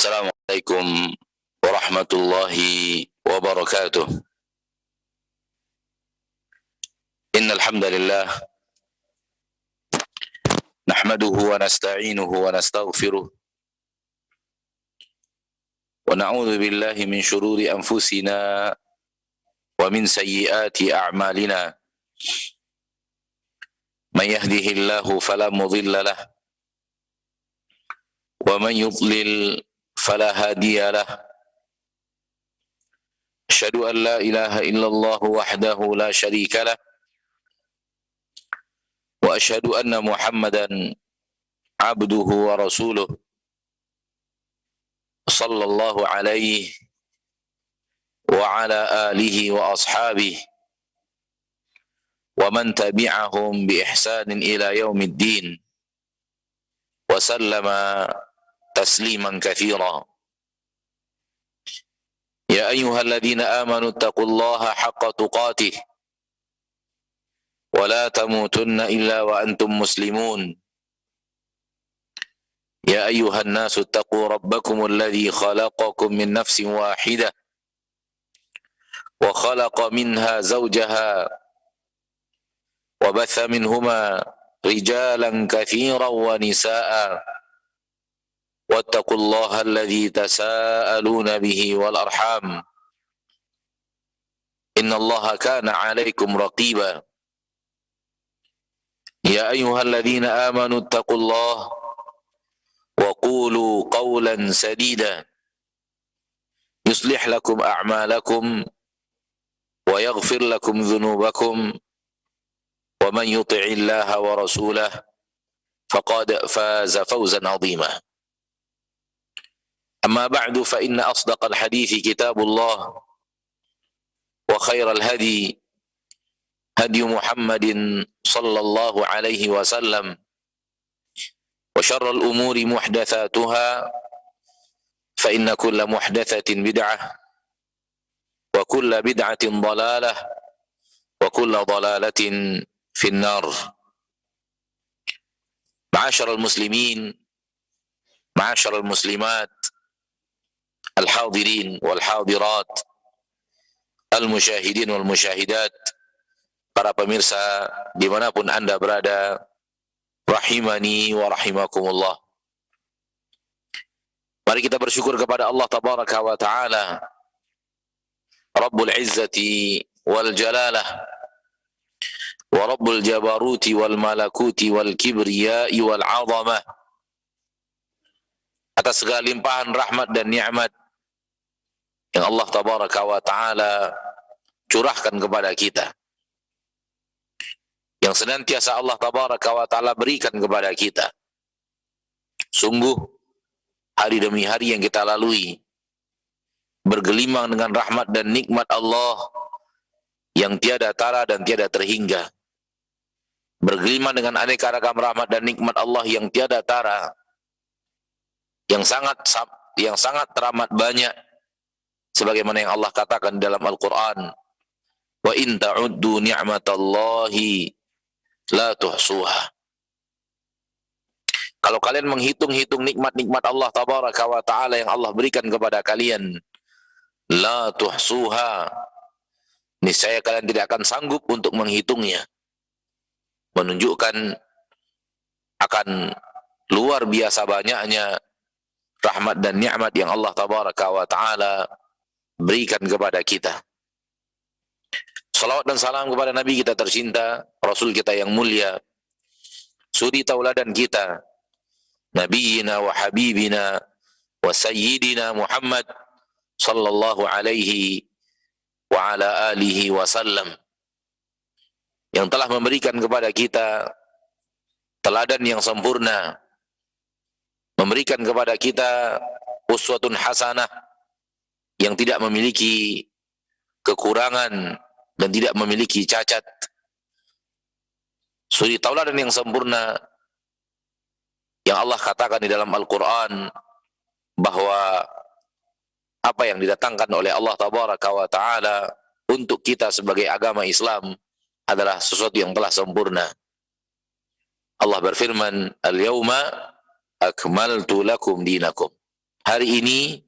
Assalamualaikum warahmatullahi wabarakatuh. Innal hamdalillah nahmaduhu wa nasta'inuhu wa nastaghfiruh wa na'udzu billahi min shururi anfusina wa min sayyiati a'malina. Man yahdihillahu fala mudilla lahu wa man yudlil فلا هادي له. أشهد أن لا إله إلا الله وحده لا شريك له وأشهد أن محمدا عبده ورسوله صلى الله عليه وعلى آله وأصحابه ومن تبعهم بإحسان إلى يوم الدين وسلم تسليما كثيرا. يا أيها الذين آمنوا اتقوا الله حق تقاته ولا تموتن إلا وأنتم مسلمون. يا أيها الناس اتقوا ربكم الذي خلقكم من نفس واحدة وخلق منها زوجها وبث منهما رجالا كثيرا ونساء واتقوا الله الذي تساءلون به والأرحام إن الله كان عليكم رقيبا. يا أيها الذين آمنوا اتقوا الله وقولوا قولا سديدا يصلح لكم أعمالكم ويغفر لكم ذنوبكم ومن يطع الله ورسوله فقد فاز فوزا عظيما. أما بعد فإن أصدق الحديث كتاب الله وخير الهدي هدي محمد صلى الله عليه وسلم وشر الأمور محدثاتها فإن كل محدثة بدعة وكل بدعة ضلالة وكل ضلالة في النار. معاشر المسلمين معاشر المسلمات al-hadirin wal-hadirat, al-musyahidin wal-musyahidat, para pemirsa dimanapun Anda berada, rahimani wa rahimakumullah. Mari kita bersyukur kepada Allah tabaraka wa ta'ala, Rabbul Izzati wal Jalalah wa Rabbul Jabaruti wal Malakuti wal Kibriyai wal Azamah, atas segala limpahan rahmat dan nikmat yang Allah tabaraka wa ta'ala curahkan kepada kita, yang senantiasa Allah tabaraka wa ta'ala berikan kepada kita. Sungguh hari demi hari yang kita lalui bergelimang dengan rahmat dan nikmat Allah yang tiada tara dan tiada terhingga, bergelimang dengan aneka ragam rahmat dan nikmat Allah yang tiada tara, yang sangat teramat banyak, sebagaimana yang Allah katakan dalam Al-Quran, wa in ta'uddu ni'matallahi la tuhsuha. Kalau kalian menghitung-hitung nikmat-nikmat Allah tabaraka wa ta'ala yang Allah berikan kepada kalian, la tuhsuha, niscaya kalian tidak akan sanggup untuk menghitungnya. Menunjukkan akan luar biasa banyaknya rahmat dan nikmat yang Allah tabaraka wa ta'ala berikan kepada kita. Salawat dan salam kepada Nabi kita tercinta, Rasul kita yang mulia, suri tauladan kita, Nabiyina wa Habibina wa Sayyidina Muhammad sallallahu alaihi wa ala alihi wasallam, yang telah memberikan kepada kita teladan yang sempurna, memberikan kepada kita uswatun hasanah yang tidak memiliki kekurangan dan tidak memiliki cacat. Suri tauladan yang sempurna yang Allah katakan di dalam Al-Quran bahwa apa yang didatangkan oleh Allah tabaraka wa ta'ala untuk kita sebagai agama Islam adalah sesuatu yang telah sempurna. Allah berfirman, "Al-yawma akmaltu lakum dinakum." hari ini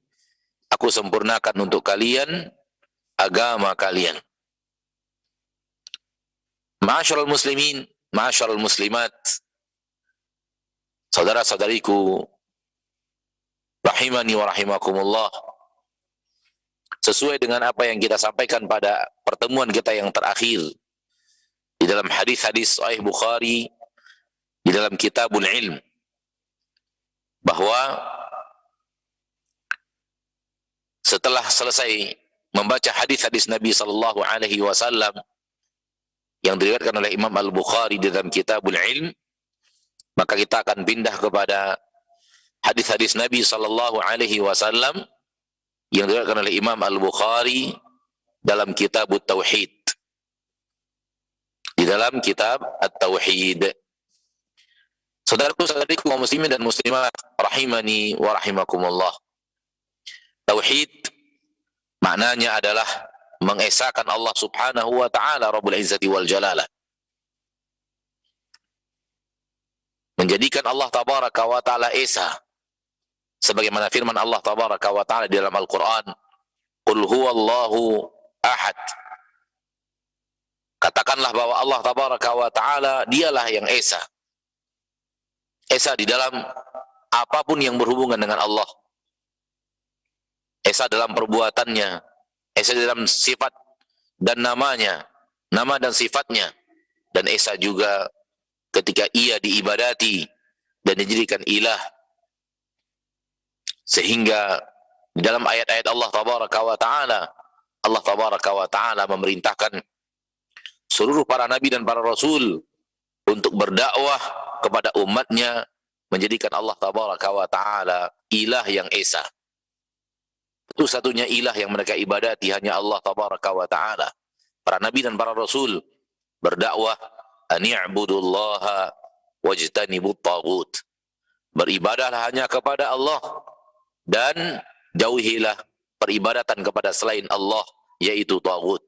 aku sempurnakan untuk kalian agama kalian. Ma'asyiral muslimin, ma'asyiral muslimat, saudara-saudariku rahimani wa rahimakumullah. Sesuai dengan apa yang kita sampaikan pada pertemuan kita yang terakhir di dalam hadis-hadis Sahih Bukhari, di dalam Kitabul Ilm, bahwa setelah selesai membaca hadis-hadis Nabi sallallahu alaihi wasallam yang diriwayatkan oleh Imam Al-Bukhari di dalam Kitabul Ilm, maka kita akan pindah kepada hadis-hadis Nabi sallallahu alaihi wasallam yang diriwayatkan oleh Imam Al-Bukhari dalam Kitab Tauhid. Di dalam Kitab At-Tauhid. Saudaraku-saudariku kaum muslimin dan muslimat rahimani wa rahimakumullah. Tauhid maknanya adalah mengesahkan Allah Subhanahu wa taala Rabbul Izzati wal Jalalah. Menjadikan Allah tabaraka wa taala esa. Sebagaimana firman Allah tabaraka wa taala di dalam Al-Qur'an, "Qul huwallahu ahad." Katakanlah bahwa Allah tabaraka wa taala dialah yang esa. Esa di dalam apapun yang berhubungan dengan Allah. Esa dalam perbuatannya, esa dalam sifat dan namanya, nama dan sifatnya, dan esa juga ketika ia diibadati dan dijadikan ilah. Sehingga di dalam ayat-ayat Allah tabaraka wa taala, Allah tabaraka wa taala memerintahkan seluruh para nabi dan para rasul untuk berdakwah kepada umatnya, menjadikan Allah tabaraka wa taala ilah yang esa. Itu satunya ilah yang mereka ibadati hanya Allah tabaraka wa taala. Para nabi dan para rasul berdakwah ani'budullaha wajtanibut taghut. Beribadahlah hanya kepada Allah dan jauhilah peribadatan kepada selain Allah, yaitu taghut.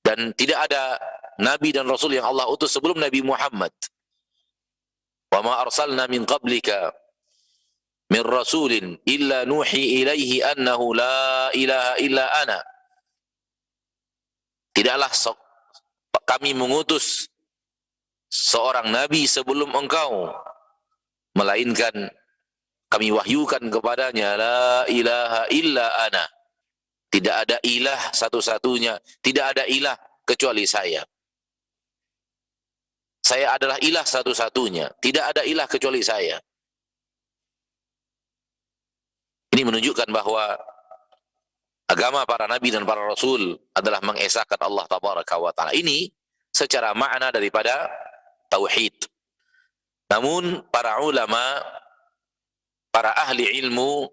Dan tidak ada nabi dan rasul yang Allah utus sebelum Nabi Muhammad. Wa ma arsalna min qablika min rasulin illa nuhi ilaihi annahu la ilaha illa ana. Tidaklah kami mengutus seorang nabi sebelum engkau, melainkan kami wahyukan kepadanya la ilaha illa ana. Tidak ada ilah satu-satunya, tidak ada ilah kecuali saya. Saya adalah ilah satu-satunya, tidak ada ilah kecuali saya. Ini menunjukkan bahwa agama para nabi dan para rasul adalah mengesahkan Allah tabaraka wa taala. Ini secara makna daripada tauhid. Namun para ulama, para ahli ilmu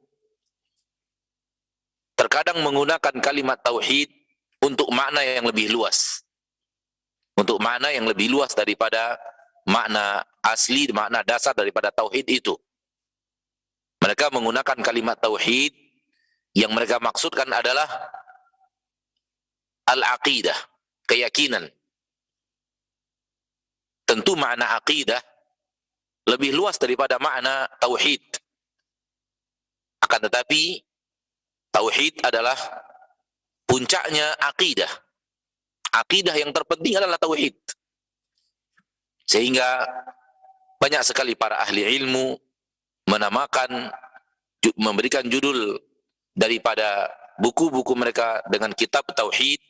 terkadang menggunakan kalimat tauhid untuk makna yang lebih luas. Untuk makna yang lebih luas daripada makna asli, makna dasar daripada tauhid itu. Mereka menggunakan kalimat tauhid yang mereka maksudkan adalah al-aqidah, keyakinan. Tentu makna aqidah lebih luas daripada makna tauhid. Akan tetapi tauhid adalah puncaknya aqidah. Aqidah yang terpenting adalah tauhid. Sehingga banyak sekali para ahli ilmu menamakan, memberikan judul daripada buku-buku mereka dengan kitab tauhid.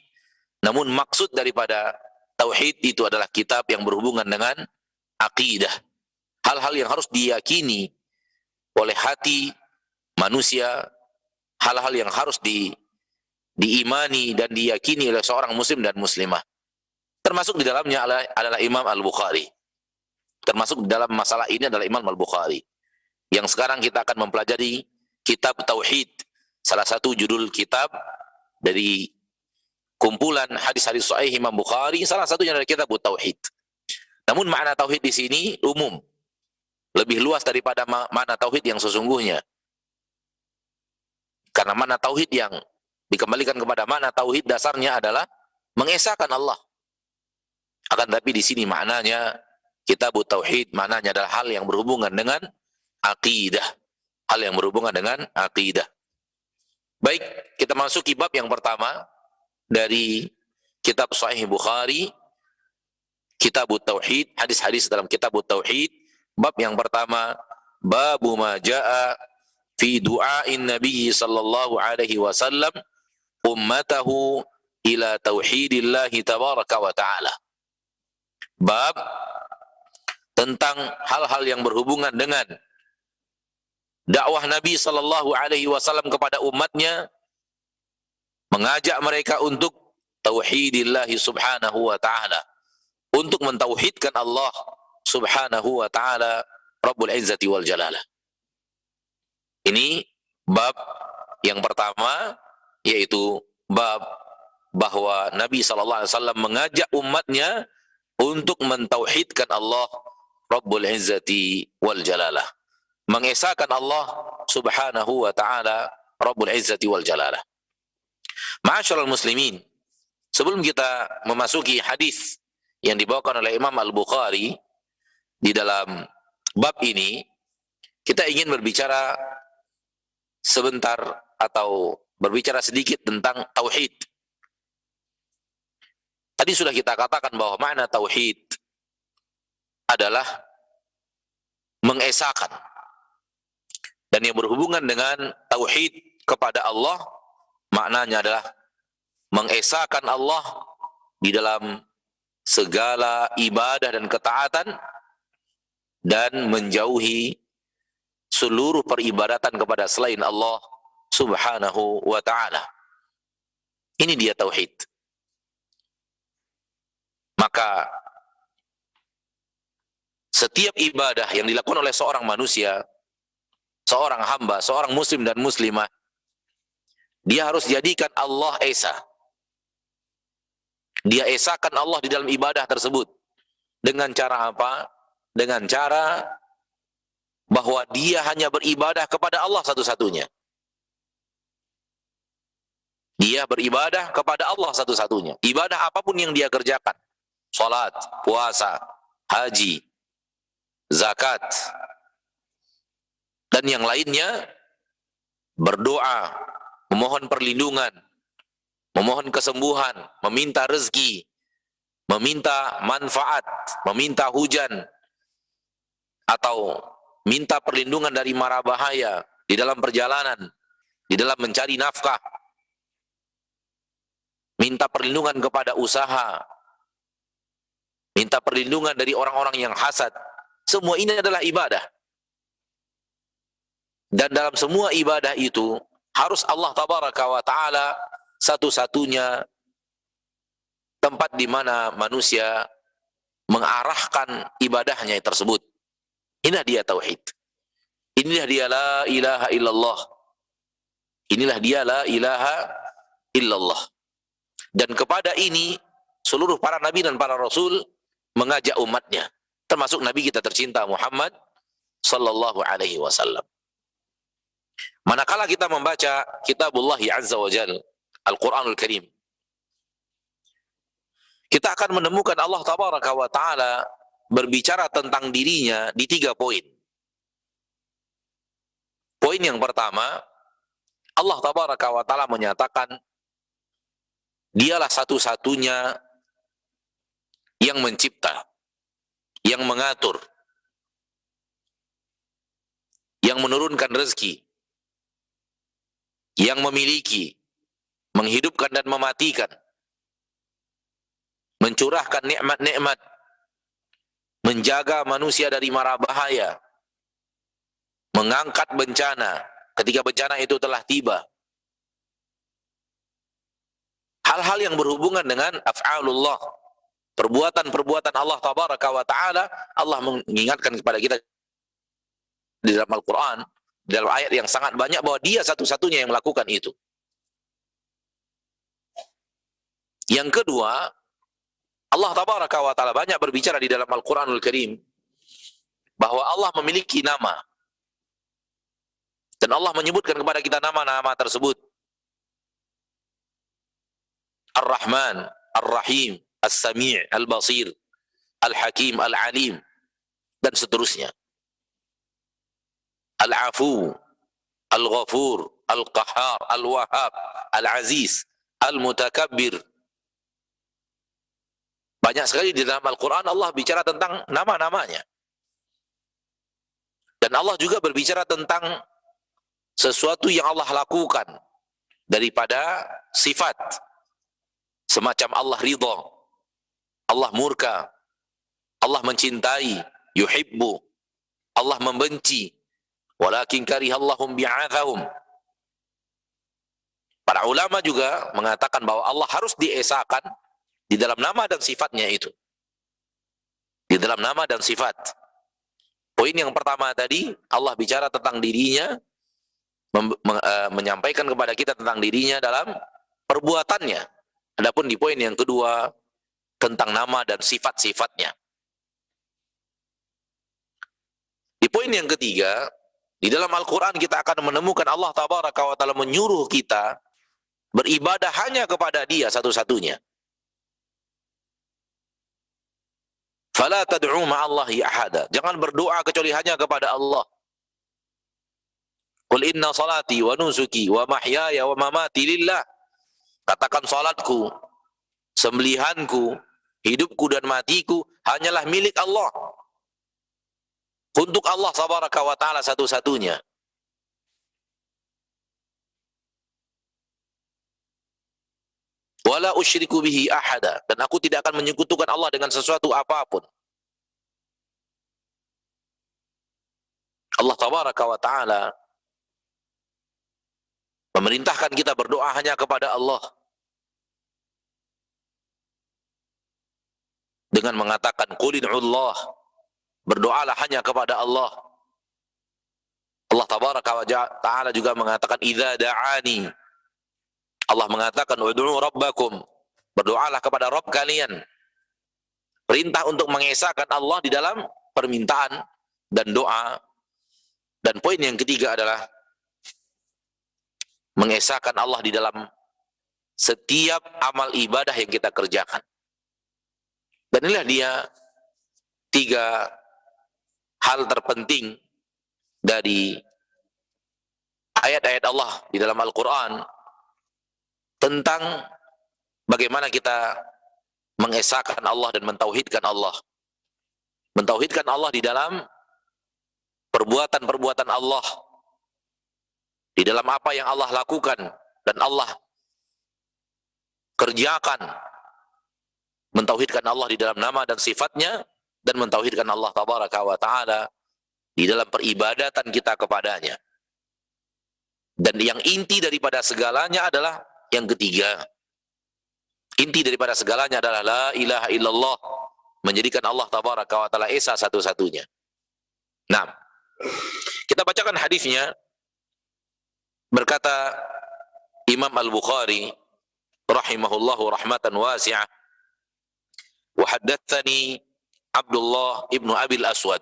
Namun maksud daripada tauhid itu adalah kitab yang berhubungan dengan aqidah. Hal-hal yang harus diyakini oleh hati manusia, hal-hal yang harus diimani dan diyakini oleh seorang muslim dan muslimah. Termasuk di dalamnya adalah Imam Al-Bukhari. Termasuk di dalam masalah ini adalah Imam Al-Bukhari. Yang sekarang kita akan mempelajari kitab tauhid. Salah satu judul kitab dari kumpulan hadis-hadis sahih Imam Bukhari, salah satunya adalah kitab tauhid. Namun makna tauhid di sini umum. Lebih luas daripada makna tauhid yang sesungguhnya. Karena makna tauhid yang dikembalikan kepada makna tauhid dasarnya adalah mengesahkan Allah. Akan tapi di sini maknanya kitab tauhid, maknanya adalah hal yang berhubungan dengan akidah. Hal yang berhubungan dengan akidah. Baik, kita masuki bab yang pertama dari kitab Sahih Bukhari, Kitab Tauhid, hadis-hadis dalam Kitab Tauhid. Bab yang pertama, babu ma jaa fi du'ain Nabi sallallahu alaihi wasallam ummatahu ila tauhidillahi tabaraka wa ta'ala. Bab tentang hal-hal yang berhubungan dengan dakwah Nabi sallallahu alaihi wasallam kepada umatnya, mengajak mereka untuk tauhidillahi subhanahu wa ta'ala, untuk mentauhidkan Allah subhanahu wa ta'ala Rabbul Izzati wal Jalalah. Ini bab yang pertama, yaitu bab bahwa Nabi SAW mengajak umatnya untuk mentauhidkan Allah Rabbul Izzati wal Jalalah, mengesahkan Allah subhanahu wa ta'ala Rabbul Izzati wal Jalalah. Ma'asyiral muslimin, sebelum kita memasuki hadis yang dibawakan oleh Imam Al-Bukhari di dalam bab ini, kita ingin berbicara sebentar atau berbicara sedikit tentang tauhid. Tadi sudah kita katakan bahwa makna tauhid adalah mengesahkan, dan yang berhubungan dengan tauhid kepada Allah maknanya adalah mengesahkan Allah di dalam segala ibadah dan ketaatan, dan menjauhi seluruh peribadatan kepada selain Allah subhanahu wa ta'ala. Ini dia tauhid. Maka setiap ibadah yang dilakukan oleh seorang manusia, seorang hamba, seorang muslim dan muslimah, dia harus jadikan Allah esa. Dia esahkan Allah di dalam ibadah tersebut. Dengan cara apa? Dengan cara bahwa dia hanya beribadah kepada Allah satu-satunya. Dia beribadah kepada Allah satu-satunya. Ibadah apapun yang dia kerjakan, salat, puasa, haji, zakat, dan yang lainnya, berdoa, memohon perlindungan, memohon kesembuhan, meminta rezeki, meminta manfaat, meminta hujan, atau minta perlindungan dari mara bahaya di dalam perjalanan, di dalam mencari nafkah, minta perlindungan kepada usaha, minta perlindungan dari orang-orang yang hasad. Semua ini adalah ibadah. Dan dalam semua ibadah itu harus Allah tabaraka wa ta'ala satu-satunya tempat di mana manusia mengarahkan ibadahnya tersebut. Inilah dia tauhid. Inilah dia la ilaha illallah. Inilah dia la ilaha illallah. Dan kepada ini seluruh para nabi dan para rasul mengajak umatnya, termasuk nabi kita tercinta Muhammad sallallahu alaihi wasallam. Manakala kita membaca kitabullah azza wa jalla, Al-Quranul Karim, kita akan menemukan Allah tabaraka wa ta'ala berbicara tentang dirinya di 3 poin. Poin yang pertama, Allah tabaraka wa ta'ala menyatakan dialah satu-satunya yang mencipta, yang mengatur, yang menurunkan rezeki, yang memiliki, menghidupkan dan mematikan, mencurahkan nikmat-nikmat, menjaga manusia dari mara bahaya, mengangkat bencana ketika bencana itu telah tiba. Hal-hal yang berhubungan dengan af'alullah, perbuatan-perbuatan Allah tabaraka wa ta'ala, Allah mengingatkan kepada kita di dalam Al-Quran, di dalam ayat yang sangat banyak, bahwa dia satu-satunya yang melakukan itu. Yang kedua, Allah tabaraka wa ta'ala banyak berbicara di dalam Al-Quranul Karim bahwa Allah memiliki nama, dan Allah menyebutkan kepada kita nama-nama tersebut: Ar-Rahman, Ar-Rahim, As-Sami', Al-Basir, Al-Hakim, Al-Alim, dan seterusnya. Al-Afu, Al-Ghafur, Al-Qahhar, Al-Wahhab, Al-Aziz, Al-Mutakabbir. Banyak sekali di dalam Al-Quran Allah bicara tentang nama-namanya. Dan Allah juga berbicara tentang sesuatu yang Allah lakukan daripada sifat. Semacam Allah ridha, Allah murka, Allah mencintai, yuhibbu, Allah membenci, walakin karihallahum bi'athahum. Para ulama juga mengatakan bahwa Allah harus diesakan di dalam nama dan sifatnya itu. Di dalam nama dan sifat. Poin yang pertama tadi, Allah bicara tentang dirinya, menyampaikan kepada kita tentang dirinya dalam perbuatannya. Adapun di poin yang kedua, tentang nama dan sifat-sifatnya. Di poin yang ketiga, di dalam Al-Quran kita akan menemukan Allah Tabaraka wa Ta'ala menyuruh kita beribadah hanya kepada Dia satu-satunya. Fala tad'u ma'allahi ahada. Jangan berdoa kecuali hanya kepada Allah. Qul inna salati wa nusuki wa mahyaya wa mamati lillah. Katakan salatku, sembelihanku, hidupku dan matiku hanyalah milik Allah. Untuk Allah Tabaraka wa Ta'ala satu-satunya. Wala usyriku bihi ahada. Dan aku tidak akan menyekutukan Allah dengan sesuatu apapun. Allah Tabaraka wa Ta'ala memerintahkan kita berdoa hanya kepada Allah. Dengan mengatakan, Qulid'ullah. Berdoalah hanya kepada Allah. Allah Tabaraka wa Ta'ala juga mengatakan, Idza da'ani. Allah mengatakan, Ud'u rabbakum. Berdoalah kepada Rabb kalian. Perintah untuk mengesahkan Allah di dalam permintaan dan doa. Dan poin yang ketiga adalah mengesahkan Allah di dalam setiap amal ibadah yang kita kerjakan. Dan inilah dia tiga hal terpenting dari ayat-ayat Allah di dalam Al-Quran tentang bagaimana kita mengesahkan Allah dan mentauhidkan Allah. Mentauhidkan Allah di dalam perbuatan-perbuatan Allah, di dalam apa yang Allah lakukan dan Allah kerjakan. Mentauhidkan Allah di dalam nama dan sifatnya, dan mentauhidkan Allah Tabaraka wa Ta'ala di dalam peribadatan kita kepadanya. Dan yang inti daripada segalanya adalah yang ketiga. Inti daripada segalanya adalah la ilaha illallah, menjadikan Allah Tabaraka wa Ta'ala esa satu-satunya. Nah, kita bacakan hadisnya. Berkata Imam Al-Bukhari rahimahullahu rahmatan wasi'ah, wa haddatsani Abdullah ibnu Abil Aswad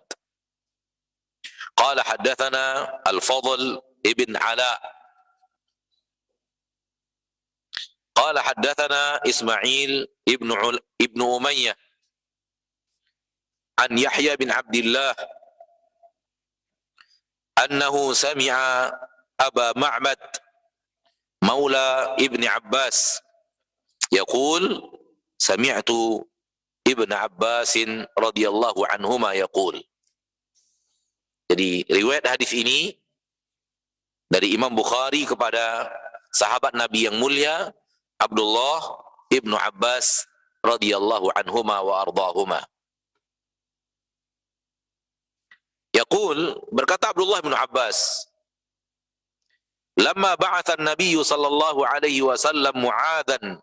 qala haddatsana Al-Fadl ibn Ala qala haddatsana Ismail ibnu Umayyah an Yahya bin Abdullah annahu sami'a Aba Ma'bad Maula Ibn Abbas yaqul sami'tu Ibn Abbasin radhiyallahu anhuma yaqul. Jadi riwayat hadis ini dari Imam Bukhari kepada sahabat Nabi yang mulia Abdullah Ibn Abbas radhiyallahu anhuma wa ardahuma. Yaqul, berkata Abdullah bin Abbas, lamma ba'atha an-nabiy sallallahu alaihi wasallam Mu'adhan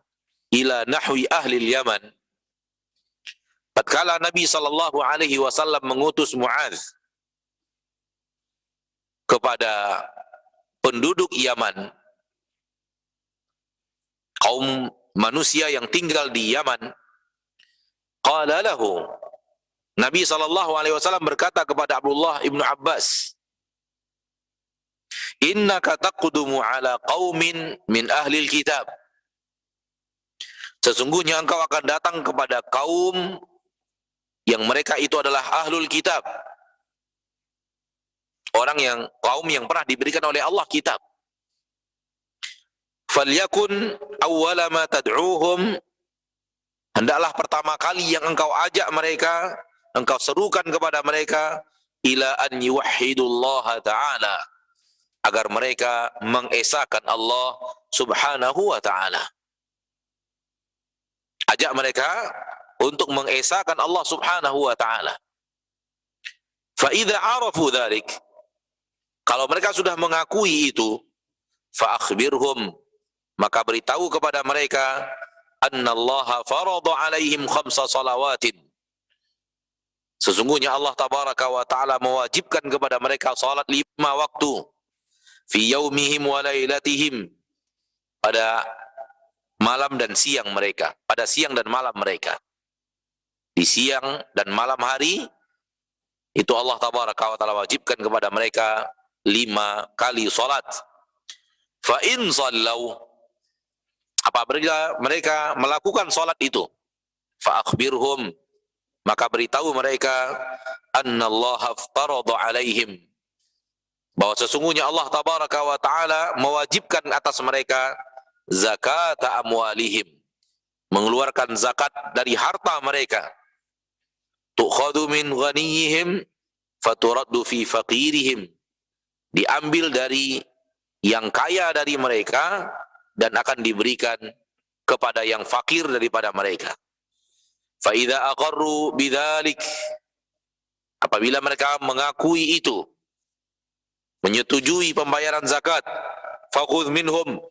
ila nahwi ahli al-Yaman. Tatkala Nabi sallallahu alaihi wasallam mengutus Mu'adh kepada penduduk Yaman, kaum manusia yang tinggal di Yaman, qala lahu, Nabi sallallahu alaihi wasallam berkata kepada Abdullah ibnu Abbas, innaka taqdumu ala qaumin min ahlil kitab. Sesungguhnya engkau akan datang kepada kaum yang mereka itu adalah ahlul kitab. kaum yang pernah diberikan oleh Allah kitab. Falyakun awwala ma tad'uuhum, hendaklah pertama kali yang engkau ajak mereka, engkau serukan kepada mereka, ila an yuwahhidullaha ta'ala, agar mereka mengesahkan Allah subhanahu wa ta'ala. Ajak mereka untuk mengesahkan Allah subhanahu wa ta'ala. Fa idza arafu dzalik, kalau mereka sudah mengakui itu, fa akhbirhum, maka beritahu kepada mereka, annallaha farada alaihim khamsa salawatin, sesungguhnya Allah tabaraka wa ta'ala mewajibkan kepada mereka salat 5 waktu, fi yaumihim wa lailatihim, pada malam dan siang mereka, pada siang dan malam mereka. Di siang dan malam hari itu Allah tabaraka wa ta'ala wajibkan kepada mereka 5 kali salat. Fa in sallau, apabila mereka melakukan salat itu, fa akhbirhum, maka beritahu mereka, annallaha aftarada alaihim, bahwa sesungguhnya Allah tabaraka wa ta'ala mewajibkan atas mereka zakata amwalihim, mengeluarkan zakat dari harta mereka, tukhadu min ghaniyihim faturaddu fi faqirihim, diambil dari yang kaya dari mereka dan akan diberikan kepada yang fakir daripada mereka. Fa idza aqarru bidzalik, apabila mereka mengakui itu, menyetujui pembayaran zakat, faqudh minhum,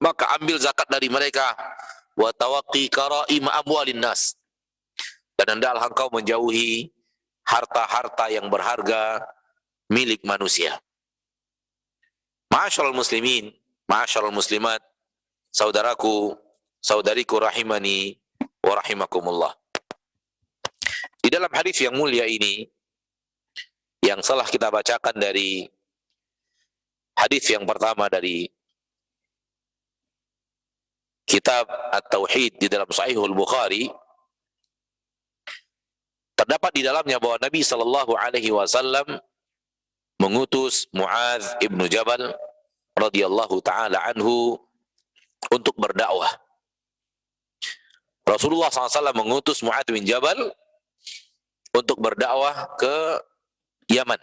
maka ambil zakat dari mereka, wa tawaqqi karaim amwalin nas, dan hendaklah engkau menjauhi harta-harta yang berharga milik manusia. Ma'asyiral muslimin, ma'asyiral muslimat, saudaraku, saudariku rahimani wa rahimakumullah. Di dalam hadis yang mulia ini, yang telah kita bacakan dari hadis yang pertama dari kitab At-Tauhid di dalam Sahihul Bukhari, terdapat di dalamnya bahwa Nabi sallallahu alaihi wasallam mengutus Muadz ibnu Jabal radhiyallahu taala anhu untuk berdakwah. Rasulullah SAW mengutus Muadz bin Jabal untuk berdakwah ke Yaman.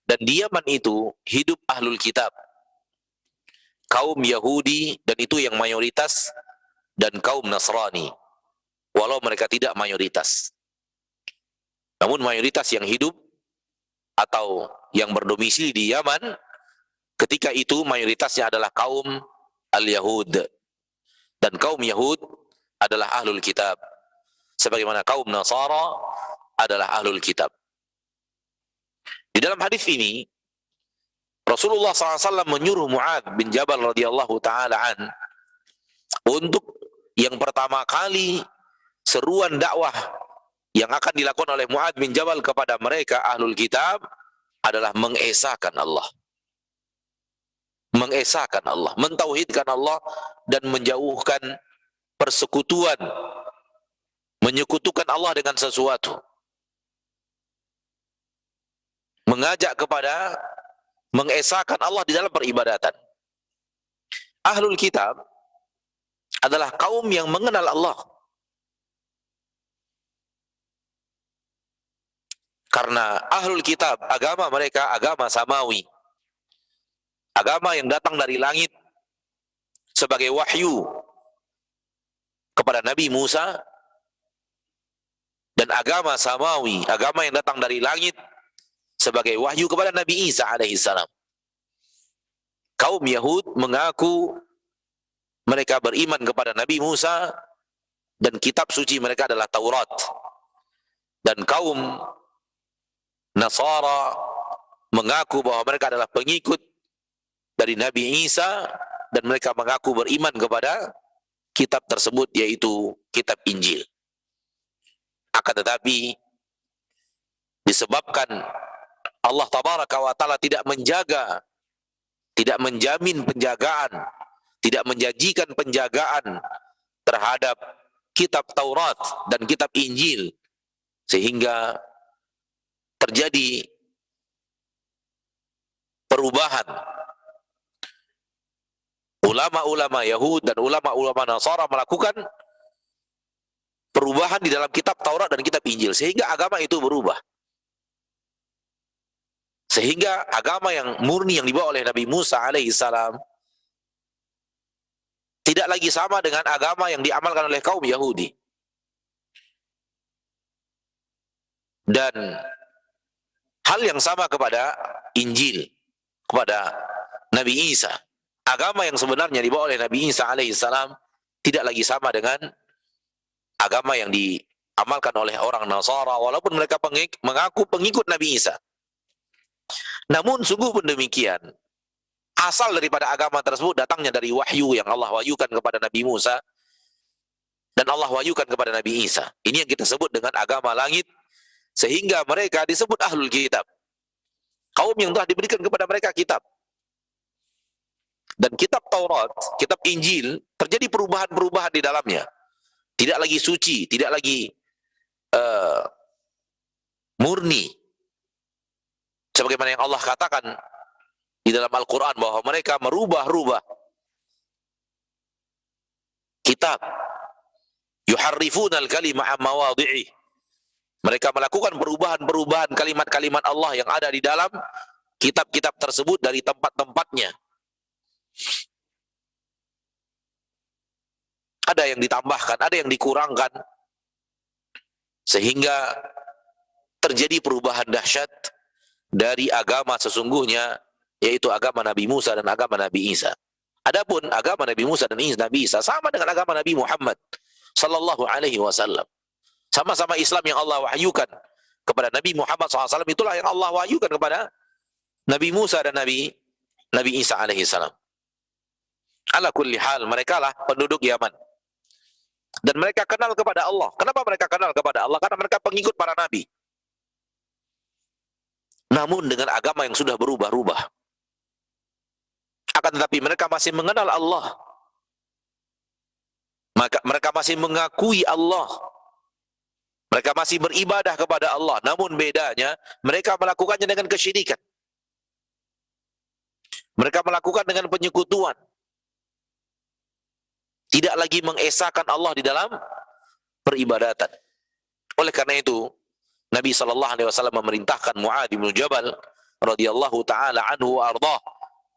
Dan di Yaman itu hidup ahlul kitab, kaum Yahudi, dan itu yang mayoritas, dan kaum Nasrani, walau mereka tidak mayoritas. Namun mayoritas yang hidup atau yang berdomisili di Yaman ketika itu mayoritasnya adalah kaum al-Yahud, dan kaum Yahud adalah ahlul kitab, sebagaimana kaum Nasara adalah ahlul kitab. Di dalam hadis ini Rasulullah SAW menyuruh Muadz bin Jabal radhiyallahu taala an untuk yang pertama kali seruan dakwah yang akan dilakukan oleh Muadz bin Jabal kepada mereka ahlul kitab adalah mengesahkan Allah. Mengesahkan Allah, mentauhidkan Allah, dan menjauhkan persekutuan, menyekutukan Allah dengan sesuatu. Mengajak kepada mengesahkan Allah di dalam peribadatan. Ahlul kitab adalah kaum yang mengenal Allah. Karena ahlul kitab, agama mereka agama samawi, agama yang datang dari langit sebagai wahyu kepada Nabi Musa, dan agama samawi, agama yang datang dari langit sebagai wahyu kepada Nabi Isa alaihissalam. Kaum Yahud mengaku mereka beriman kepada Nabi Musa dan kitab suci mereka adalah Taurat, dan kaum Nasara mengaku bahwa mereka adalah pengikut dari Nabi Isa, dan mereka mengaku beriman kepada kitab tersebut, yaitu kitab Injil. Akan tetapi disebabkan Allah tabaraka wa ta'ala tidak menjaga, tidak menjamin penjagaan, tidak menjanjikan penjagaan terhadap kitab Taurat dan kitab Injil, sehingga terjadi perubahan. Ulama-ulama Yahud dan ulama-ulama Nasara melakukan perubahan di dalam kitab Taurat dan kitab Injil, sehingga agama itu berubah. Sehingga agama yang murni yang dibawa oleh Nabi Musa alaihissalam tidak lagi sama dengan agama yang diamalkan oleh kaum Yahudi. Dan hal yang sama kepada Injil, kepada Nabi Isa. Agama yang sebenarnya dibawa oleh Nabi Isa alaihissalam tidak lagi sama dengan agama yang diamalkan oleh orang Nasara, walaupun mereka mengaku pengikut Nabi Isa. Namun sungguh pun demikian, asal daripada agama tersebut datangnya dari wahyu yang Allah wahyukan kepada Nabi Musa dan Allah wahyukan kepada Nabi Isa. Ini yang kita sebut dengan agama langit, sehingga mereka disebut ahlul kitab, kaum yang telah diberikan kepada mereka kitab. Dan kitab Taurat, kitab Injil, terjadi perubahan-perubahan di dalamnya. Tidak lagi suci, tidak lagi murni. Sebagaimana yang Allah katakan di dalam Al-Quran bahwa mereka merubah-rubah kitab. Yuharrifuna al-kalima an mawadhi'i. Mereka melakukan perubahan-perubahan kalimat-kalimat Allah yang ada di dalam kitab-kitab tersebut dari tempat-tempatnya. Ada yang ditambahkan, ada yang dikurangkan, sehingga terjadi perubahan dahsyat dari agama sesungguhnya, yaitu agama Nabi Musa dan agama Nabi Isa. Adapun agama Nabi Musa dan Nabi Isa sama dengan agama Nabi Muhammad sallallahu alaihi wasallam. Sama-sama Islam yang Allah wahyukan kepada Nabi Muhammad SAW, itulah yang Allah wahyukan kepada Nabi Musa dan Nabi Isa alaihi salam. Ala kulli hal, mereka lah penduduk Yaman. Dan mereka kenal kepada Allah. Kenapa mereka kenal kepada Allah? Karena mereka pengikut para nabi. Namun dengan agama yang sudah berubah-ubah. Akan tetapi mereka masih mengenal Allah. Maka mereka masih mengakui Allah. Mereka masih beribadah kepada Allah. Namun bedanya, mereka melakukannya dengan kesyirikan. Mereka melakukan dengan penyekutuan. Tidak lagi mengesahkan Allah di dalam peribadatan. Oleh karena itu, Nabi SAW memerintahkan Mu'adz bin Jabal radhiyallahu taala anhu wa ardhah,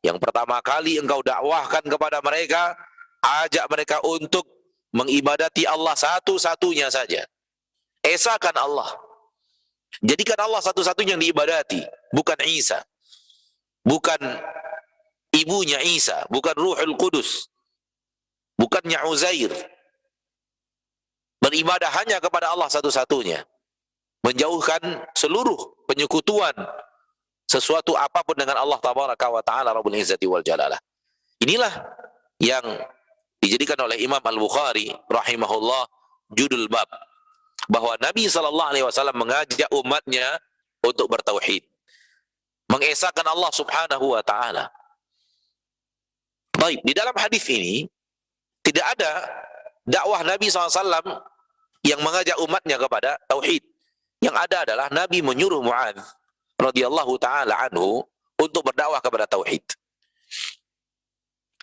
yang pertama kali engkau dakwahkan kepada mereka, ajak mereka untuk mengibadati Allah satu-satunya saja. Esahkan Allah. Jadikan Allah satu-satunya yang diibadati, bukan Isa, bukan ibunya Isa, bukan Ruhul Qudus, bukannya Uzair. Beribadah hanya kepada Allah satu-satunya. Menjauhkan seluruh penyekutuan sesuatu apapun dengan Allah tabaraka wa ta'ala Rabbul Izzati wal Jalalah. Inilah yang dijadikan oleh Imam Al-Bukhari rahimahullah judul bab, bahwa Nabi SAW mengajak umatnya untuk bertauhid, mengesahkan Allah subhanahu wa ta'ala. Baik, di dalam hadis ini tidak ada dakwah Nabi SAW yang mengajak umatnya kepada tauhid. Yang ada adalah Nabi menyuruh Mu'adz radhiyallahu taala anhu untuk berdakwah kepada tauhid.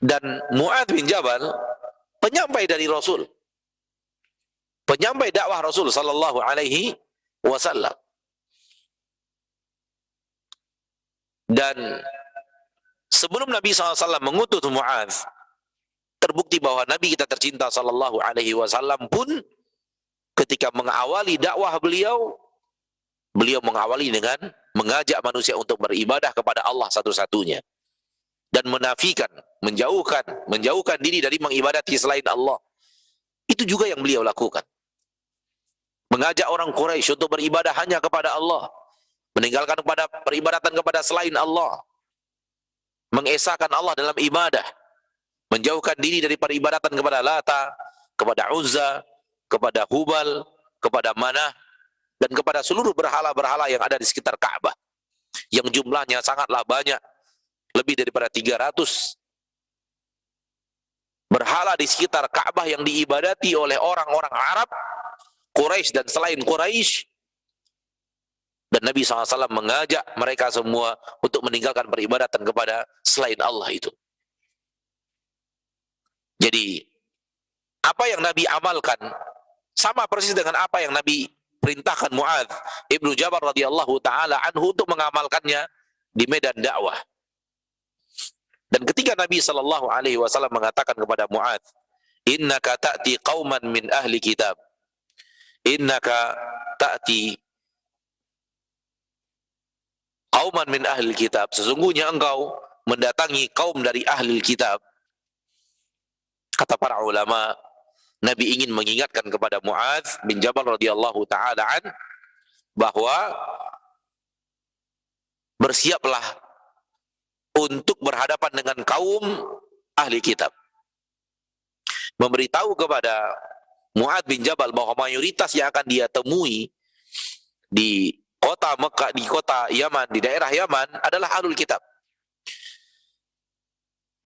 Dan Mu'adz bin Jabal penyampai dari Rasul, penyampai dakwah Rasul sallallahu alaihi wasallam. Dan sebelum Nabi SAW mengutus Mu'adz, terbukti bahwa Nabi kita tercinta sallallahu alaihi wasallam pun ketika mengawali dakwah beliau mengawali dengan mengajak manusia untuk beribadah kepada Allah satu-satunya dan menafikan, menjauhkan diri dari mengibadati selain Allah. Itu juga yang beliau lakukan. Mengajak orang Quraisy untuk beribadah hanya kepada Allah, meninggalkan kepada peribadatan kepada selain Allah, mengesahkan Allah dalam ibadah, menjauhkan diri dari peribadatan kepada Lata, kepada Uzza, kepada Hubal, kepada Manah, dan kepada seluruh berhala-berhala yang ada di sekitar Ka'bah, yang jumlahnya sangatlah banyak, lebih daripada 300 berhala di sekitar Ka'bah yang diibadati oleh orang-orang Arab, Quraisy dan selain Quraisy, Dan Nabi SAW mengajak mereka semua untuk meninggalkan peribadatan kepada selain Allah itu. Jadi, apa yang Nabi amalkan sama persis dengan apa yang Nabi perintahkan Mu'adz ibnu Jabal radhiyallahu taala anhu untuk mengamalkannya di medan dakwah. Dan ketika Nabi sallallahu alaihi wasallam mengatakan kepada Mu'adz, "Innaka ta'ti qauman min ahli kitab." Innaka ta'ti qauman min ahli kitab. Sesungguhnya engkau mendatangi kaum dari ahli kitab. Kata para ulama, Nabi ingin mengingatkan kepada Mu'adz bin Jabal radhiyallahu taala an bahwa bersiaplah untuk berhadapan dengan kaum ahli kitab. Memberitahu kepada Mu'adz bin Jabal bahwa mayoritas yang akan dia temui di kota Mekah, di kota Yaman, di daerah Yaman adalah ahlul kitab.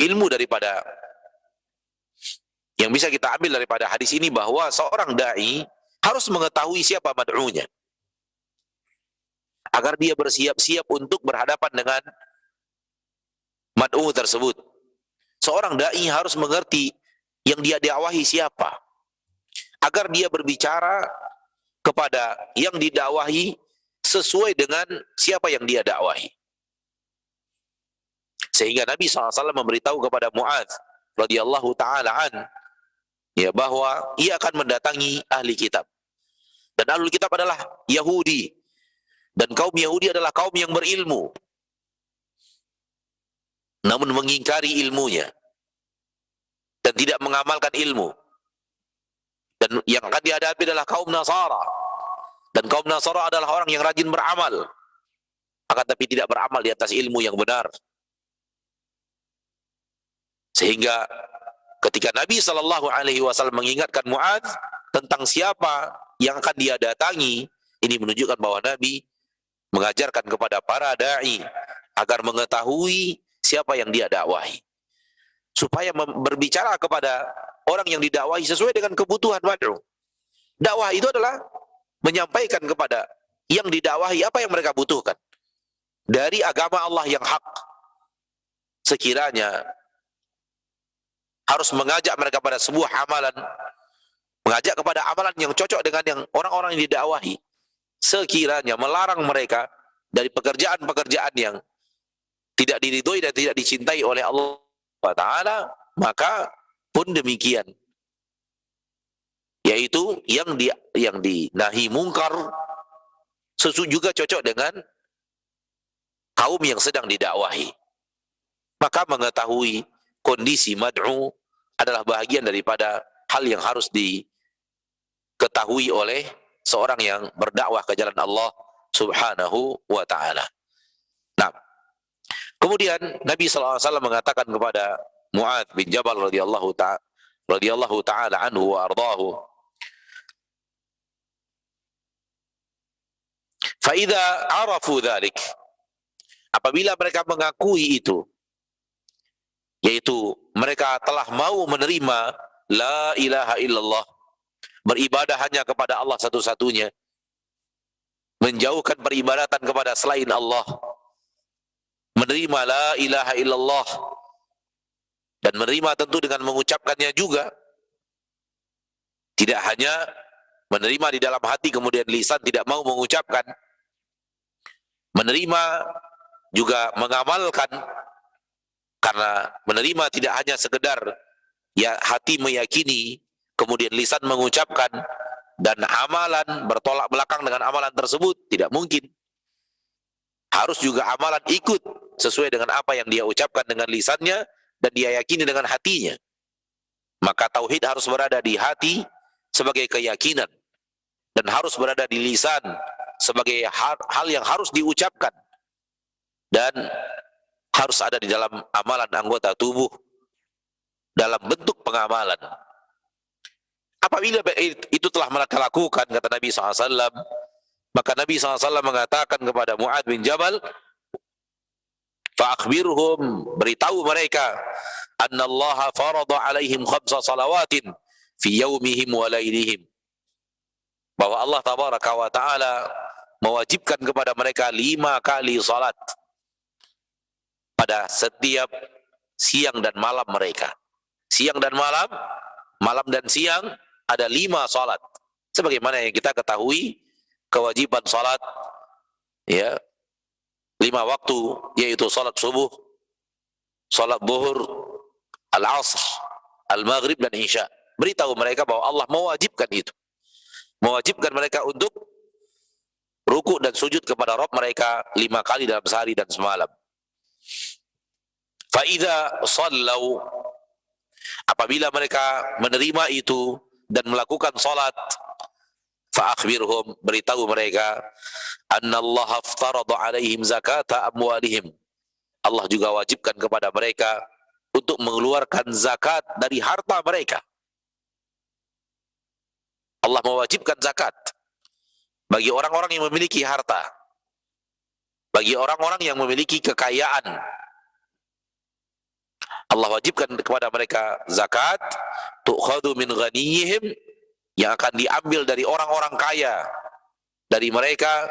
Ilmu daripada yang bisa kita ambil daripada hadis ini bahwa seorang da'i harus mengetahui siapa mad'unya, agar dia bersiap-siap untuk berhadapan dengan mad'u tersebut. Seorang da'i harus mengerti yang dia dakwahi siapa, agar dia berbicara kepada yang didakwahi sesuai dengan siapa yang dia dakwahi. Sehingga Nabi SAW memberitahu kepada Mu'adz radhiyallahu ta'ala an, ya, bahwa ia akan mendatangi ahli kitab. Dan ahli kitab adalah Yahudi. Dan kaum Yahudi adalah kaum yang berilmu, namun mengingkari ilmunya dan tidak mengamalkan ilmu. Dan yang akan dihadapi adalah kaum Nasara. Dan kaum Nasara adalah orang yang rajin beramal, akan tapi tidak beramal di atas ilmu yang benar. Sehingga ketika Nabi SAW mengingatkan Mu'adz tentang siapa yang akan dia datangi, ini menunjukkan bahwa Nabi mengajarkan kepada para da'i agar mengetahui siapa yang dia dakwahi, supaya berbicara kepada orang yang didakwahi sesuai dengan kebutuhan mad'u. Dakwah itu adalah menyampaikan kepada yang didakwahi apa yang mereka butuhkan dari agama Allah yang hak. Sekiranya harus mengajak mereka pada sebuah amalan, mengajak kepada amalan yang cocok dengan yang orang-orang yang didakwahi. Sekiranya melarang mereka dari pekerjaan-pekerjaan yang tidak diridhoi dan tidak dicintai oleh Allah Ta'ala, maka pun demikian, yaitu yang dinahi mungkar juga cocok dengan kaum yang sedang didakwahi. Maka mengetahui kondisi mad'u adalah bahagian daripada hal yang harus diketahui oleh seorang yang berdakwah ke jalan Allah Subhanahu wa ta'ala. Nah, kemudian Nabi SAW mengatakan kepada Mu'adz bin Jabal radhiyallahu ta'ala anhu wa ardahu, "Faidha arafu dhalik," apabila mereka mengakui itu, yaitu mereka telah mau menerima la ilaha illallah, beribadah hanya kepada Allah satu-satunya, menjauhkan peribadatan kepada selain Allah, menerima la ilaha illallah, dan menerima tentu dengan mengucapkannya juga, tidak hanya menerima di dalam hati kemudian lisan tidak mau mengucapkan, menerima juga mengamalkan. Karena menerima tidak hanya sekedar ya hati meyakini kemudian lisan mengucapkan dan amalan bertolak belakang dengan amalan tersebut, tidak mungkin. Harus juga amalan ikut sesuai dengan apa yang dia ucapkan dengan lisannya dan dia yakini dengan hatinya. Maka tauhid harus berada di hati sebagai keyakinan dan harus berada di lisan sebagai hal yang harus diucapkan dan harus ada di dalam amalan anggota tubuh dalam bentuk pengamalan. Apabila itu telah mereka lakukan, kata Nabi SAW, maka Nabi SAW mengatakan kepada Mu'adz bin Jabal, "Fa'akhbirhum," beritahu mereka, "annallaha farada alaihim khamsa salawatin fi yaumihim wa lailihim," bahwa Allah tabaraka wa ta'ala mewajibkan kepada mereka 5 kali salat pada setiap siang dan malam mereka. Siang dan malam, malam dan siang ada 5 salat. Sebagaimana yang kita ketahui kewajiban salat ya 5 waktu, yaitu salat subuh, salat zuhur, al-asr, al-maghrib dan isya. Beritahu mereka bahwa Allah mewajibkan itu. Mewajibkan mereka untuk rukuk dan sujud kepada Rabb mereka 5 kali dalam sehari dan semalam. Fa'idha sallau, apabila mereka menerima itu dan melakukan salat, fa'akhbirhum, beritahu mereka, anna Allah aftarada alaihim zakata amwalihim, Allah juga wajibkan kepada mereka untuk mengeluarkan zakat dari harta mereka. Allah mewajibkan zakat bagi orang-orang yang memiliki harta, bagi orang-orang yang memiliki kekayaan. Allah wajibkan kepada mereka zakat, tu'khadhu min ghaniyihim, yang akan diambil dari orang-orang kaya dari mereka,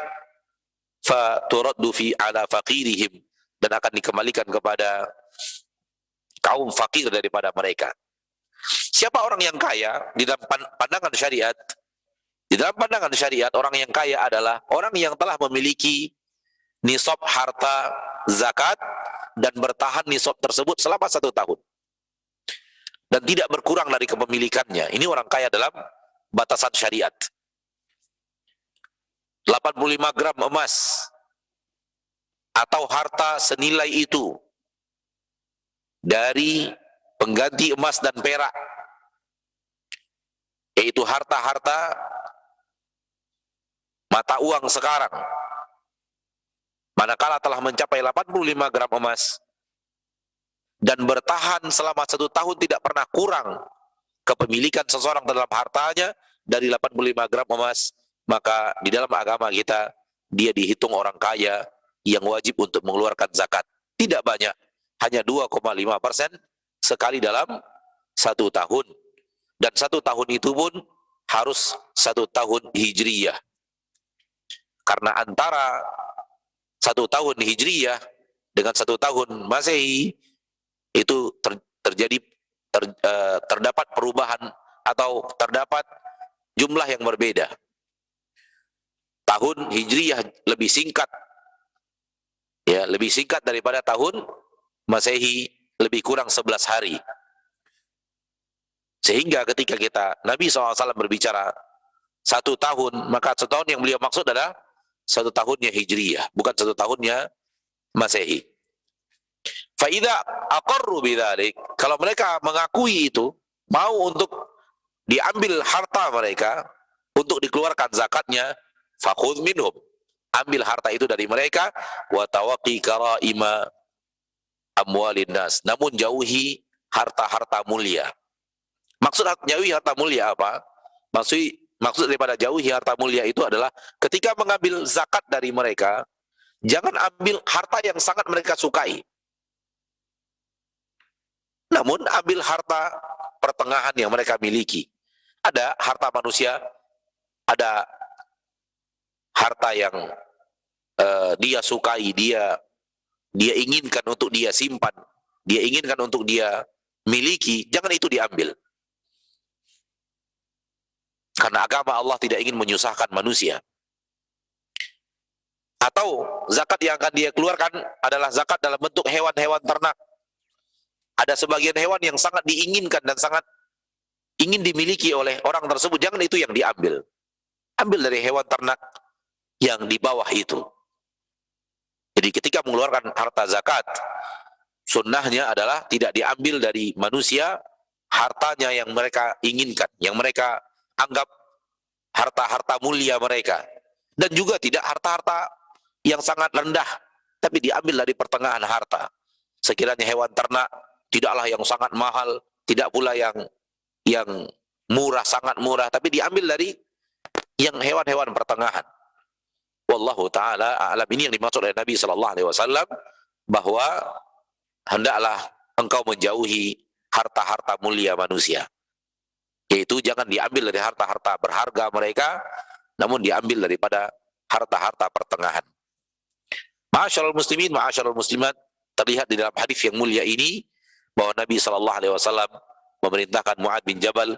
fa turaddu fi ala faqirihim, dan akan dikembalikan kepada kaum fakir daripada mereka. Siapa orang yang kaya di dalam pandangan syariat? Di dalam pandangan syariat, orang yang kaya adalah orang yang telah memiliki nisab harta zakat dan bertahan nisab tersebut selama 1 tahun dan tidak berkurang dari kepemilikannya. Ini orang kaya dalam batasan syariat. 85 gram emas atau harta senilai itu dari pengganti emas dan perak, yaitu harta-harta mata uang sekarang, manakala telah mencapai 85 gram emas dan bertahan selama 1 tahun tidak pernah kurang kepemilikan seseorang dalam hartanya dari 85 gram emas, maka di dalam agama kita dia dihitung orang kaya yang wajib untuk mengeluarkan zakat. Tidak banyak, hanya 2,5% sekali dalam 1 tahun, dan 1 tahun itu pun harus 1 tahun hijriyah, karena antara 1 tahun hijriyah dengan 1 tahun masehi itu terdapat perubahan atau terdapat jumlah yang berbeda. Tahun hijriyah lebih singkat, ya, lebih singkat daripada tahun masehi, lebih kurang 11 hari. Sehingga ketika Nabi SAW berbicara 1 tahun, maka 1 tahun yang beliau maksud adalah 1 tahunnya hijriyah, bukan 1 tahunnya masehi. Fa'idha aqarru bidzalik, kalau mereka mengakui itu, mau untuk diambil harta mereka untuk dikeluarkan zakatnya, fakhudh minhum, ambil harta itu dari mereka, wa tawaqi karaima amwalin nas, namun jauhi harta-harta mulia. Maksud jauhi harta mulia apa? Maksud daripada jauhi harta mulia itu adalah ketika mengambil zakat dari mereka, jangan ambil harta yang sangat mereka sukai, namun ambil harta pertengahan yang mereka miliki. Ada harta manusia, ada harta yang dia sukai, dia inginkan untuk dia simpan, dia inginkan untuk dia miliki, jangan itu diambil. Karena agama Allah tidak ingin menyusahkan manusia. Atau zakat yang akan dia keluarkan adalah zakat dalam bentuk hewan-hewan ternak. Ada sebagian hewan yang sangat diinginkan dan sangat ingin dimiliki oleh orang tersebut, jangan itu yang diambil. Ambil dari hewan ternak yang di bawah itu. Jadi ketika mengeluarkan harta zakat, sunnahnya adalah tidak diambil dari manusia hartanya yang mereka inginkan, yang mereka anggap harta-harta mulia mereka, dan juga tidak harta-harta yang sangat rendah, tapi diambil dari pertengahan harta. Sekiranya hewan ternak tidaklah yang sangat mahal, tidak pula yang murah, sangat murah, tapi diambil dari yang hewan-hewan pertengahan. Wallahu ta'ala a'lam. Ini yang dimaksud oleh Nabi SAW, bahwa hendaklah engkau menjauhi harta-harta mulia manusia, yaitu jangan diambil dari harta-harta berharga mereka, namun diambil daripada harta-harta pertengahan. Ma'asyiral muslimin, ma'asyiral muslimat, terlihat di dalam hadis yang mulia ini bahwa Nabi SAW memerintahkan Mu'adz bin Jabal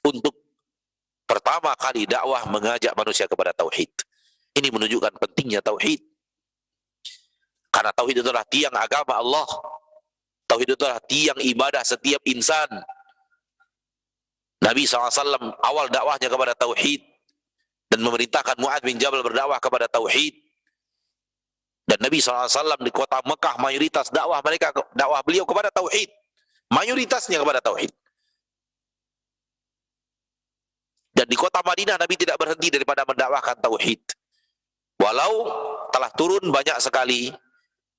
untuk pertama kali dakwah mengajak manusia kepada tauhid. Ini menunjukkan pentingnya tauhid. Karena tauhid itu adalah tiang agama Allah. Tauhid itu adalah tiang ibadah setiap insan. Nabi SAW awal dakwahnya kepada tauhid dan memerintahkan Mu'adz bin Jabal berdakwah kepada tauhid. Dan Nabi SAW di kota Mekah mayoritas dakwah beliau kepada tauhid. Mayoritasnya kepada tauhid. Dan di kota Madinah Nabi tidak berhenti daripada mendakwahkan tauhid. Walau telah turun banyak sekali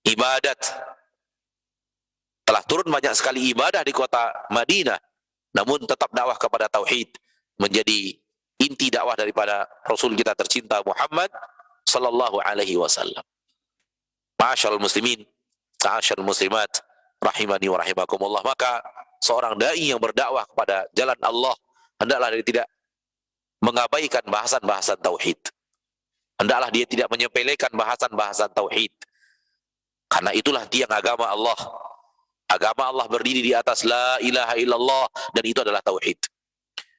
ibadat. Telah turun banyak sekali ibadah di kota Madinah. Namun tetap dakwah kepada tauhid menjadi inti dakwah daripada Rasul kita tercinta Muhammad sallallahu alaihi wasallam. Ma'asyiral muslimin, ma'asyiral muslimat, rahimani wa rahimakumullah. Maka seorang dai yang berdakwah kepada jalan Allah hendaklah dia tidak mengabaikan bahasan-bahasan tauhid. Hendaklah dia tidak menyepelekan bahasan-bahasan tauhid. Karena itulah tiang agama Allah. Agama Allah berdiri di atas la ilaha illallah, dan itu adalah tauhid.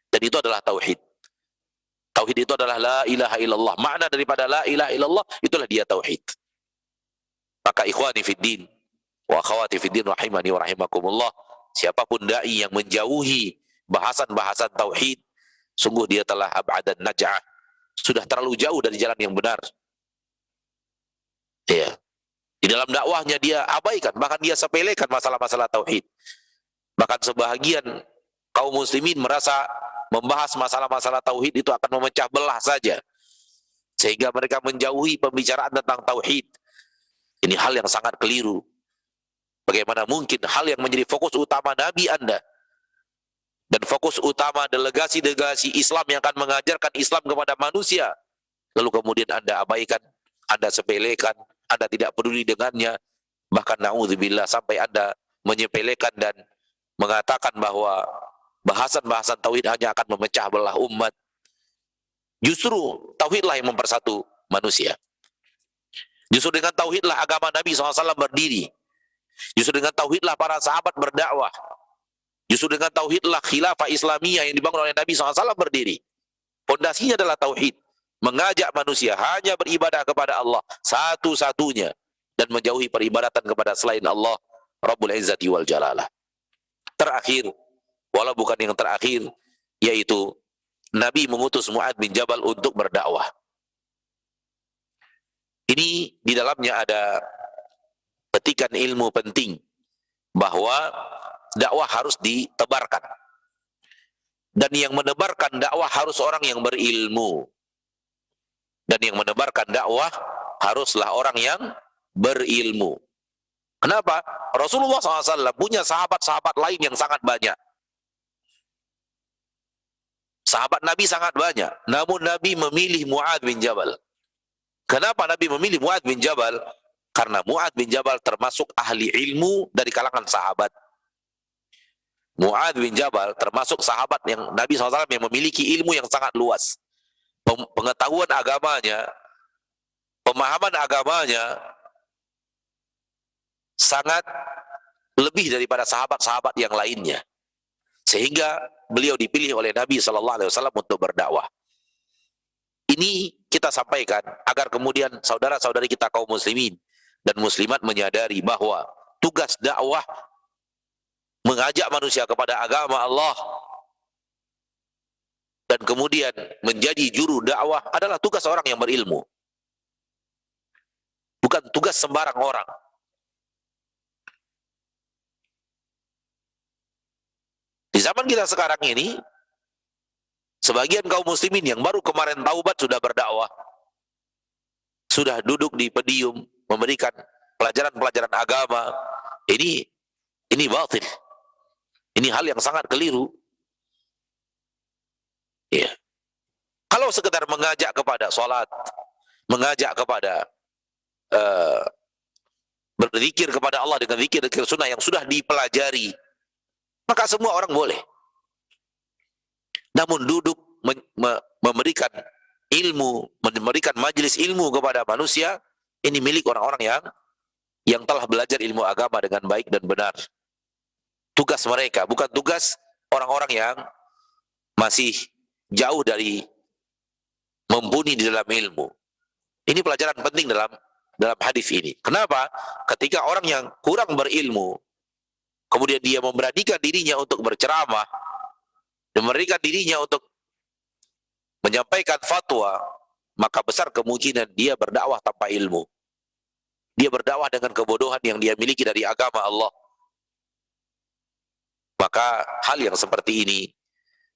Dan itu adalah tauhid. Tauhid itu adalah la ilaha illallah. Makna daripada la ilaha illallah itulah dia tauhid. Maka ikhwani fiddin wa akhwati fiddin rahimani wa rahimakumullah, siapapun dai yang menjauhi bahasan-bahasan tauhid, sungguh dia telah ab'adan naj'ah, sudah terlalu jauh dari jalan yang benar. Ya. Di dalam dakwahnya dia abaikan, bahkan dia sepelekan masalah-masalah tauhid. Bahkan sebahagian kaum muslimin merasa membahas masalah-masalah tauhid itu akan memecah belah saja, sehingga mereka menjauhi pembicaraan tentang tauhid. Ini hal yang sangat keliru. Bagaimana mungkin hal yang menjadi fokus utama Nabi Anda dan fokus utama delegasi-delegasi Islam yang akan mengajarkan Islam kepada manusia, lalu kemudian Anda abaikan, Anda sepelekan, Anda tidak peduli dengannya, bahkan na'udzubillah sampai Anda menyepelekan dan mengatakan bahwa bahasan-bahasan tauhid hanya akan memecah belah umat. Justru tauhidlah yang mempersatu manusia. Justru dengan tauhidlah agama Nabi SAW berdiri. Justru dengan tauhidlah para sahabat berdakwah. Justru dengan tauhidlah khilafah Islamiyah yang dibangun oleh Nabi SAW berdiri. Pondasinya adalah tauhid. Mengajak manusia hanya beribadah kepada Allah satu-satunya, dan menjauhi peribadatan kepada selain Allah Rabbul Izzati wal Jalalah. Terakhir, walau bukan yang terakhir, yaitu Nabi mengutus Mu'adz bin Jabal untuk berdakwah. Ini di dalamnya ada petikan ilmu penting, bahwa dakwah harus ditebarkan. Dan yang menebarkan dakwah harus orang yang berilmu. Dan yang menebarkan dakwah haruslah orang yang berilmu. Kenapa? Rasulullah SAW punya sahabat-sahabat lain yang sangat banyak. Sahabat Nabi sangat banyak, namun Nabi memilih Mu'adz bin Jabal. Kenapa Nabi memilih Mu'adz bin Jabal? Karena Mu'adz bin Jabal termasuk ahli ilmu dari kalangan sahabat. Mu'adz bin Jabal termasuk sahabat yang Nabi SAW yang memiliki ilmu yang sangat luas. Pengetahuan agamanya, pemahaman agamanya sangat lebih daripada sahabat-sahabat yang lainnya. Sehingga beliau dipilih oleh Nabi SAW untuk berdakwah. Ini kita sampaikan agar kemudian saudara-saudari kita kaum muslimin dan muslimat menyadari bahwa tugas dakwah mengajak manusia kepada agama Allah dan kemudian menjadi juru dakwah adalah tugas orang yang berilmu. Bukan tugas sembarang orang. Di zaman kita sekarang ini, sebagian kaum muslimin yang baru kemarin taubat sudah berdakwah, sudah duduk di podium memberikan pelajaran-pelajaran agama. Ini batil. Ini hal yang sangat keliru. Ya. Kalau sekedar mengajak kepada sholat, mengajak kepada berzikir kepada Allah dengan zikir-zikir sunnah yang sudah dipelajari, maka semua orang boleh. Namun duduk memberikan ilmu, memberikan majelis ilmu kepada manusia, ini milik orang-orang yang telah belajar ilmu agama dengan baik dan benar. Tugas mereka, bukan tugas orang-orang yang masih jauh dari mumpuni di dalam ilmu. Ini pelajaran penting dalam hadis ini. Kenapa? Ketika orang yang kurang berilmu, kemudian dia memberanikan dirinya untuk berceramah, dan memberanikan dirinya untuk menyampaikan fatwa, maka besar kemungkinan dia berdakwah tanpa ilmu. Dia berdakwah dengan kebodohan yang dia miliki dari agama Allah. Maka hal yang seperti ini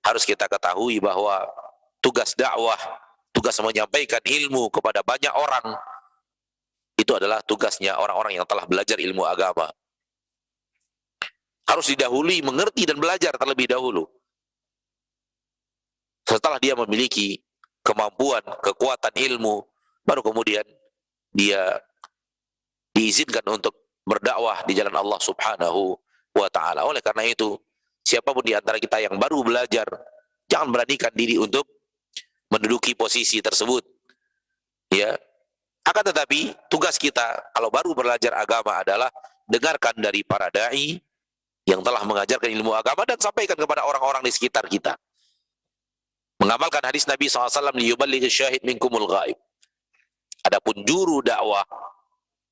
harus kita ketahui bahwa tugas dakwah, tugas menyampaikan ilmu kepada banyak orang, itu adalah tugasnya orang-orang yang telah belajar ilmu agama. Harus didahului mengerti dan belajar terlebih dahulu. Setelah dia memiliki kemampuan, kekuatan ilmu, baru kemudian dia diizinkan untuk berdakwah di jalan Allah Subhanahu wa ta'ala. Oleh karena itu, siapapun di antara kita yang baru belajar, jangan beranikan diri untuk menduduki posisi tersebut. Ya. Akan tetapi, tugas kita kalau baru belajar agama adalah dengarkan dari para dai yang telah mengajarkan ilmu agama dan sampaikan kepada orang-orang di sekitar kita. Mengamalkan hadis Nabi SAW, liyuballighi syahid minkumul ghaib. Adapun juru dakwah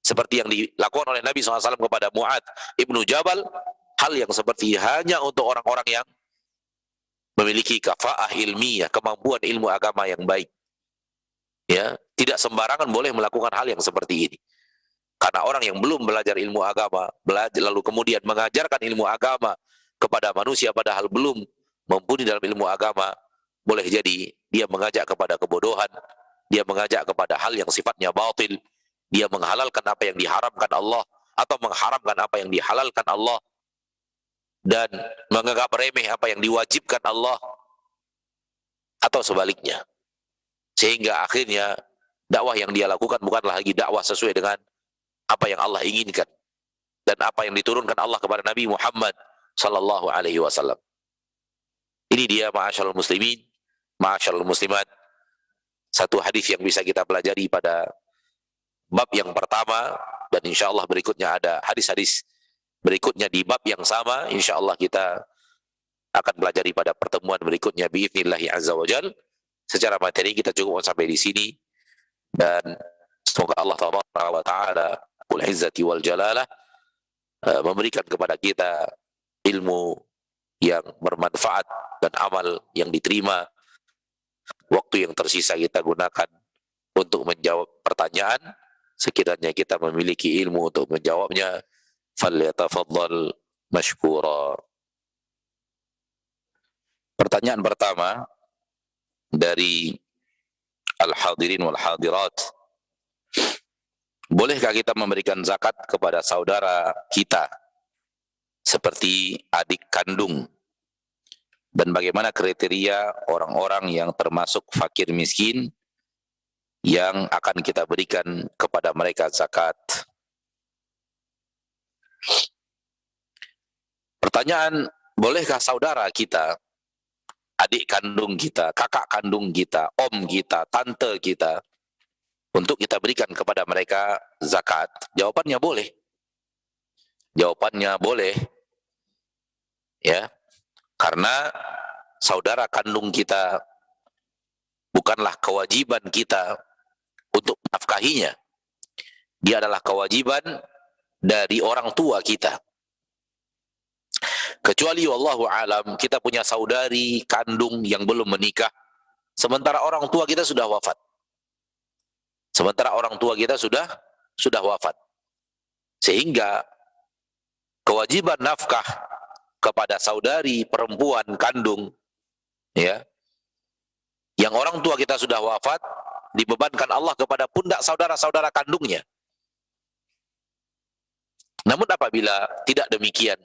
seperti yang dilakukan oleh Nabi SAW kepada Mu'ad ibnu Jabal, hal yang seperti hanya untuk orang-orang yang memiliki kafaah ilmiah, kemampuan ilmu agama yang baik. Ya, tidak sembarangan boleh melakukan hal yang seperti ini. Karena orang yang belum belajar ilmu agama, belajar lalu kemudian mengajarkan ilmu agama kepada manusia padahal belum mumpuni dalam ilmu agama, boleh jadi dia mengajak kepada kebodohan, dia mengajak kepada hal yang sifatnya batil, dia menghalalkan apa yang diharamkan Allah, atau mengharamkan apa yang dihalalkan Allah, dan menganggap remeh apa yang diwajibkan Allah, atau sebaliknya. Sehingga akhirnya dakwah yang dia lakukan bukanlah lagi dakwah sesuai dengan apa yang Allah inginkan dan apa yang diturunkan Allah kepada Nabi Muhammad sallallahu alaihi wasallam. Ini dia ma'asyarul muslimin, ma'asyarul muslimat, satu hadis yang bisa kita pelajari pada bab yang pertama, dan insya Allah berikutnya ada hadis-hadis berikutnya di bab yang sama. Insya Allah kita akan pelajari pada pertemuan berikutnya bi'idhnillahi azza wa jal. Secara materi kita cukup sampai di sini, dan semoga Allah tabaraka wa ta'ala ul izzati wal jalalah memberikan kepada kita ilmu yang bermanfaat dan amal yang diterima. Waktu yang tersisa kita gunakan untuk menjawab pertanyaan. Sekiranya kita memiliki ilmu untuk menjawabnya, falyatafaddal mashkura. Pertanyaan pertama dari al-hadirin wal hadirat: bolehkah kita memberikan zakat kepada saudara kita seperti adik kandung? Dan bagaimana kriteria orang-orang yang termasuk fakir miskin yang akan kita berikan kepada mereka zakat? Pertanyaan, bolehkah saudara kita, adik kandung kita, kakak kandung kita, om kita, tante kita, untuk kita berikan kepada mereka zakat? Jawabannya boleh. Jawabannya boleh. Ya. Karena saudara kandung kita bukanlah kewajiban kita untuk menafkahinya. Dia adalah kewajiban dari orang tua kita. Kecuali wallahu alam kita punya saudari kandung yang belum menikah, sementara orang tua kita sudah wafat. Sementara orang tua kita sudah wafat. Sehingga kewajiban nafkah kepada saudari perempuan kandung, ya, yang orang tua kita sudah wafat, dibebankan Allah kepada pundak saudara-saudara kandungnya. Namun apabila tidak demikian,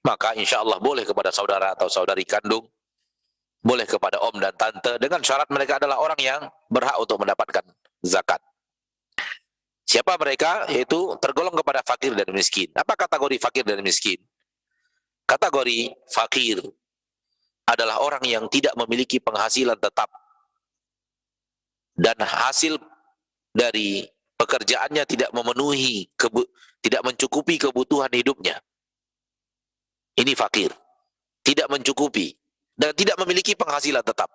maka insya Allah boleh kepada saudara atau saudari kandung, boleh kepada om dan tante, dengan syarat mereka adalah orang yang berhak untuk mendapatkan zakat. Siapa mereka? Yaitu tergolong kepada fakir dan miskin. Apa kategori fakir dan miskin? Kategori fakir adalah orang yang tidak memiliki penghasilan tetap. dan hasil dari pekerjaannya tidak memenuhi, tidak mencukupi kebutuhan hidupnya. Ini fakir, tidak mencukupi dan tidak memiliki penghasilan tetap.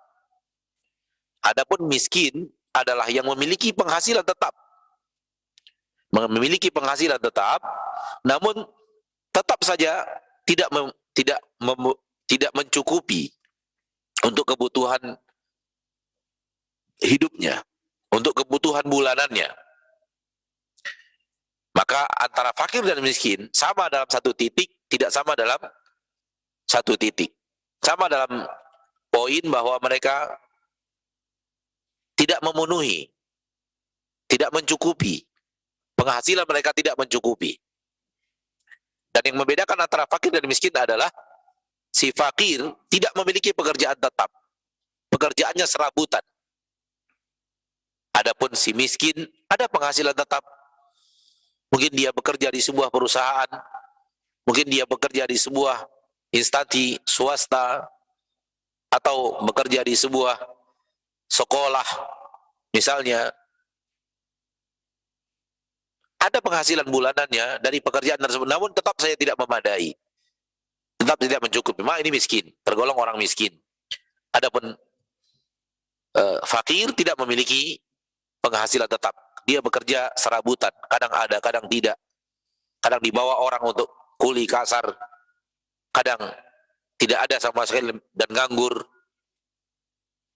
Adapun miskin adalah yang memiliki penghasilan tetap, namun tetap saja tidak mencukupi untuk kebutuhan hidupnya, untuk kebutuhan bulanannya. Maka antara fakir dan miskin sama dalam satu titik, tidak sama dalam satu titik. Sama dalam poin bahwa mereka tidak memenuhi, tidak mencukupi. Penghasilan mereka tidak mencukupi. Dan yang membedakan antara fakir dan miskin adalah si fakir tidak memiliki pekerjaan tetap. Pekerjaannya serabutan. Adapun si miskin ada penghasilan tetap. Mungkin dia bekerja di sebuah perusahaan, mungkin dia bekerja di sebuah instansi swasta, atau bekerja di sebuah sekolah misalnya. Ada penghasilan bulanannya dari pekerjaan tersebut, namun tetap saya tidak memadai, tetap tidak mencukupi. Maka ini miskin, tergolong orang miskin. Adapun fakir tidak memiliki penghasilan tetap. Dia bekerja serabutan, kadang ada, kadang tidak. Kadang dibawa orang untuk kuli kasar, kadang tidak ada sama sekali dan nganggur.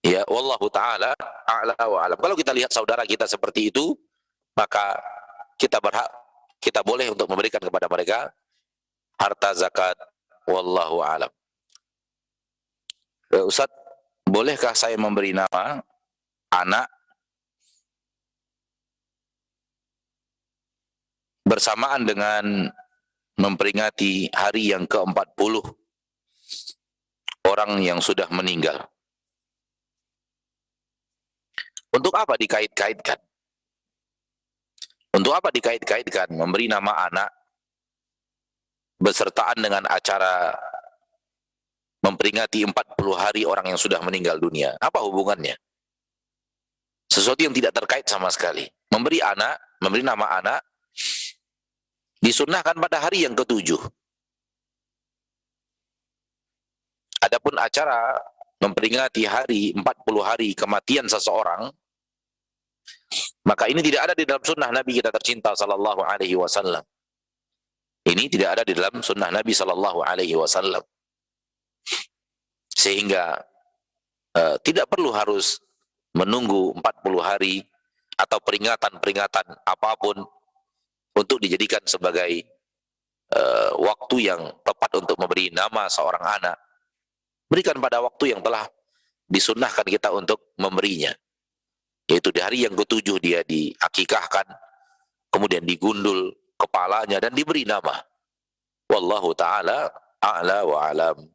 Ya, wallahu taala a'la wa alam. Kalau kita lihat saudara kita seperti itu, maka kita boleh untuk memberikan kepada mereka harta zakat. Wallahu alam. Ustaz, bolehkah saya memberi nama anak bersamaan dengan memperingati hari yang ke-40 orang yang sudah meninggal? Untuk apa dikait-kaitkan? Untuk apa dikait-kaitkan memberi nama anak bersertaan dengan acara memperingati 40 hari orang yang sudah meninggal dunia? Apa hubungannya? Sesuatu yang tidak terkait sama sekali. Memberi nama anak disunnahkan pada hari yang ke-7. Adapun acara memperingati hari 40 hari kematian seseorang, maka ini tidak ada di dalam sunnah Nabi kita tercinta sallallahu alaihi wasallam. Ini tidak ada di dalam sunnah Nabi sallallahu alaihi wasallam. Sehingga tidak perlu harus menunggu 40 hari atau peringatan-peringatan apapun untuk dijadikan sebagai waktu yang tepat untuk memberi nama seorang anak. Berikan pada waktu yang telah disunnahkan kita untuk memberinya, yaitu di hari yang ke-7 dia diakikahkan, kemudian digundul kepalanya dan diberi nama. Wallahu ta'ala a'la wa alam.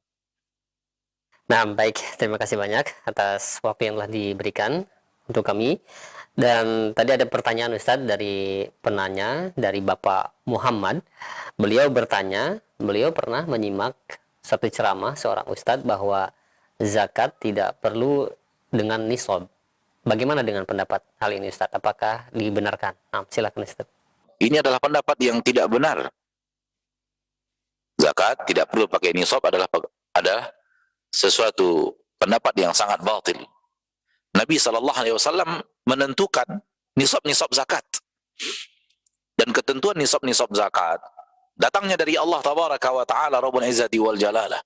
Nah, baik, terima kasih banyak atas waktu yang telah diberikan untuk kami. Dan tadi ada pertanyaan Ustadz dari penanya, dari Bapak Muhammad. Beliau bertanya, beliau pernah menyimak satu ceramah seorang Ustadz bahwa zakat tidak perlu dengan nisab. Bagaimana dengan pendapat hal ini Ustadz? Apakah dibenarkan? Nah, silakan Ustadz. Ini adalah pendapat yang tidak benar. Zakat tidak perlu pakai nisab adalah sesuatu pendapat yang sangat batil. Nabi SAW menentukan nisab-nisab zakat. Dan ketentuan nisab-nisab zakat datangnya dari Allah Tabaraka wa Ta'ala Rabbul Izzati wal Jalalah.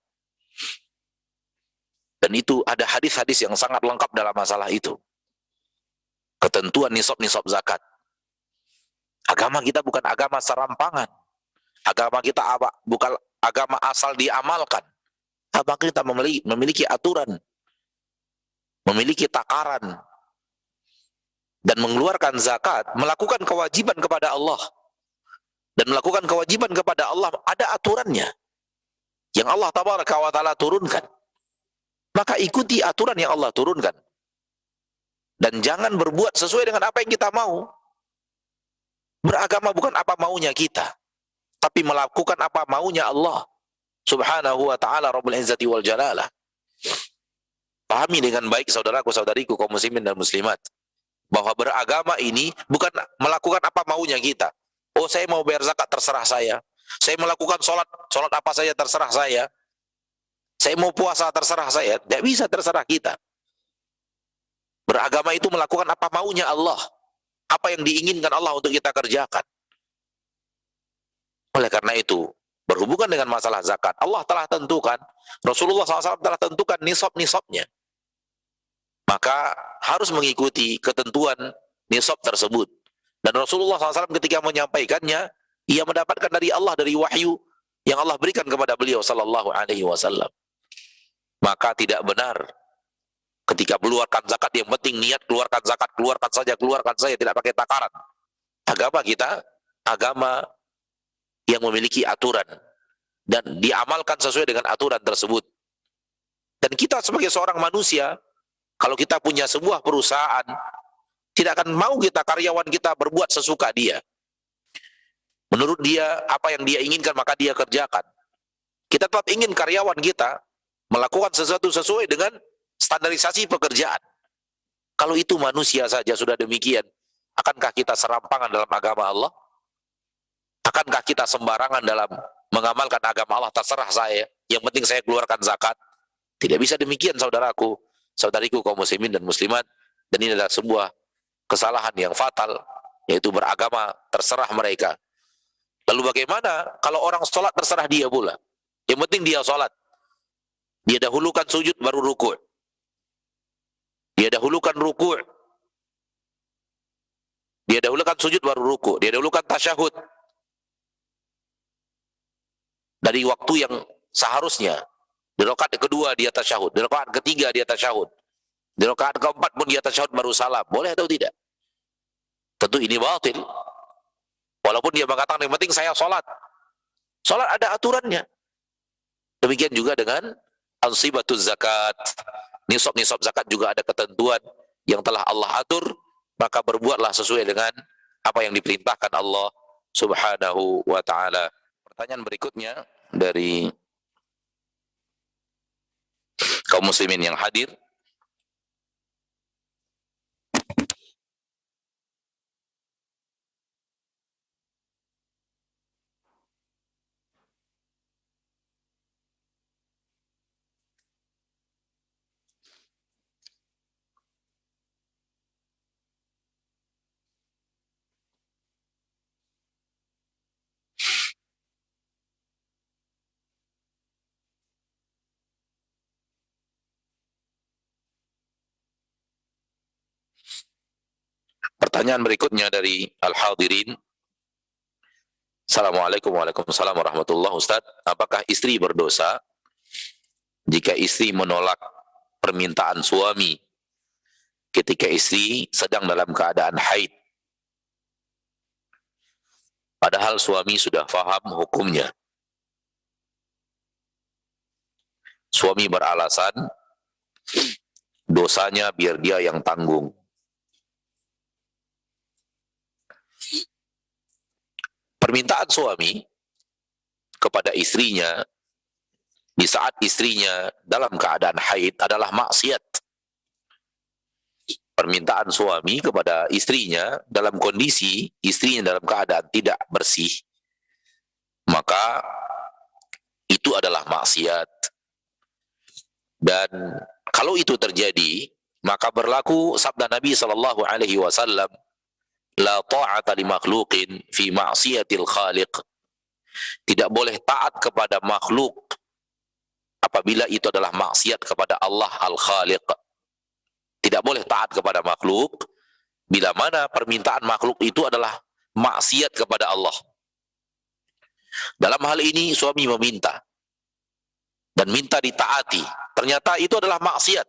Dan itu ada hadis-hadis yang sangat lengkap dalam masalah itu. Ketentuan nisab-nisab zakat. Agama kita bukan agama serampangan. Agama kita bukan agama asal diamalkan. Agama kita memiliki aturan, memiliki takaran, dan mengeluarkan zakat, melakukan kewajiban kepada Allah. Dan melakukan kewajiban kepada Allah ada aturannya yang Allah Tabaraka wa Ta'ala turunkan. Maka ikuti aturan yang Allah turunkan. Dan jangan berbuat sesuai dengan apa yang kita mau. Beragama bukan apa maunya kita, tapi melakukan apa maunya Allah Subhanahu wa Ta'ala Rabbul Izzati wal Jalalah. Pahami dengan baik saudaraku, saudariku, kaum muslimin dan muslimat. bahwa beragama ini bukan melakukan apa maunya kita. Oh, saya mau bayar zakat, terserah saya. Saya melakukan sholat apa saja terserah saya. Saya mau puasa, terserah saya. Tidak bisa terserah kita. Beragama itu melakukan apa maunya Allah. Apa yang diinginkan Allah untuk kita kerjakan. Oleh karena itu, berhubungan dengan masalah zakat, Allah telah tentukan, Rasulullah SAW telah tentukan nisab-nisabnya. Maka harus mengikuti ketentuan nisab tersebut. Dan Rasulullah SAW ketika menyampaikannya, ia mendapatkan dari Allah, dari wahyu yang Allah berikan kepada beliau sallallahu alaihi wasallam. Maka tidak benar ketika keluarkan zakat, yang penting niat keluarkan zakat, keluarkan saja, tidak pakai takaran. Agama kita, agama yang memiliki aturan dan diamalkan sesuai dengan aturan tersebut. Dan kita sebagai seorang manusia, kalau kita punya sebuah perusahaan, tidak akan mau kita karyawan kita berbuat sesuka dia. Menurut dia, apa yang dia inginkan maka dia kerjakan. Kita tetap ingin karyawan kita melakukan sesuatu sesuai dengan standarisasi pekerjaan. Kalau itu manusia saja sudah demikian, akankah kita serampangan dalam agama Allah? Akankah kita sembarangan dalam mengamalkan agama Allah? Terserah saya, yang penting saya keluarkan zakat. Tidak bisa demikian, saudaraku, saudariku kaum muslimin dan muslimat. Dan ini adalah sebuah kesalahan yang fatal, yaitu beragama terserah mereka. Lalu bagaimana kalau orang sholat terserah dia pula? Yang penting dia sholat. Dia dahulukan sujud baru ruku'. Dia dahulukan ruku'. Dia dahulukan sujud baru ruku'. Dia dahulukan tasyahud dari waktu yang seharusnya. Di rakaat kedua dia tasyahud, di rakaat ketiga dia tasyahud, di rakaat keempat pun dia tasyahud baru salam. Boleh atau tidak? Tentu ini batil. Walaupun dia mengatakan yang penting saya sholat. Sholat ada aturannya. Demikian juga dengan ansibatuz zakat. Nisab zakat juga ada ketentuan yang telah Allah atur, maka berbuatlah sesuai dengan apa yang diperintahkan Allah Subhanahu wa ta'ala. Pertanyaan berikutnya dari kaum muslimin yang hadir. Pertanyaan berikutnya dari al-hadirin. Assalamualaikum warahmatullahi wabarakatuh. Ustaz, apakah istri berdosa jika istri menolak permintaan suami ketika istri sedang dalam keadaan haid, padahal suami sudah faham hukumnya? Suami beralasan dosanya biar dia yang tanggung. Permintaan suami kepada istrinya di saat istrinya dalam keadaan haid adalah maksiat. Permintaan suami kepada istrinya dalam kondisi istrinya dalam keadaan tidak bersih, maka itu adalah maksiat. Dan kalau itu terjadi, maka berlaku sabda Nabi SAW, la ta'ata li makhluqin fi ma'siyatil khaliq. Tidak boleh taat kepada makhluk apabila itu adalah maksiat kepada Allah al-Khaliq. Tidak boleh taat kepada makhluk bila mana permintaan makhluk itu adalah maksiat kepada Allah. Dalam hal ini suami meminta dan minta ditaati, ternyata itu adalah maksiat,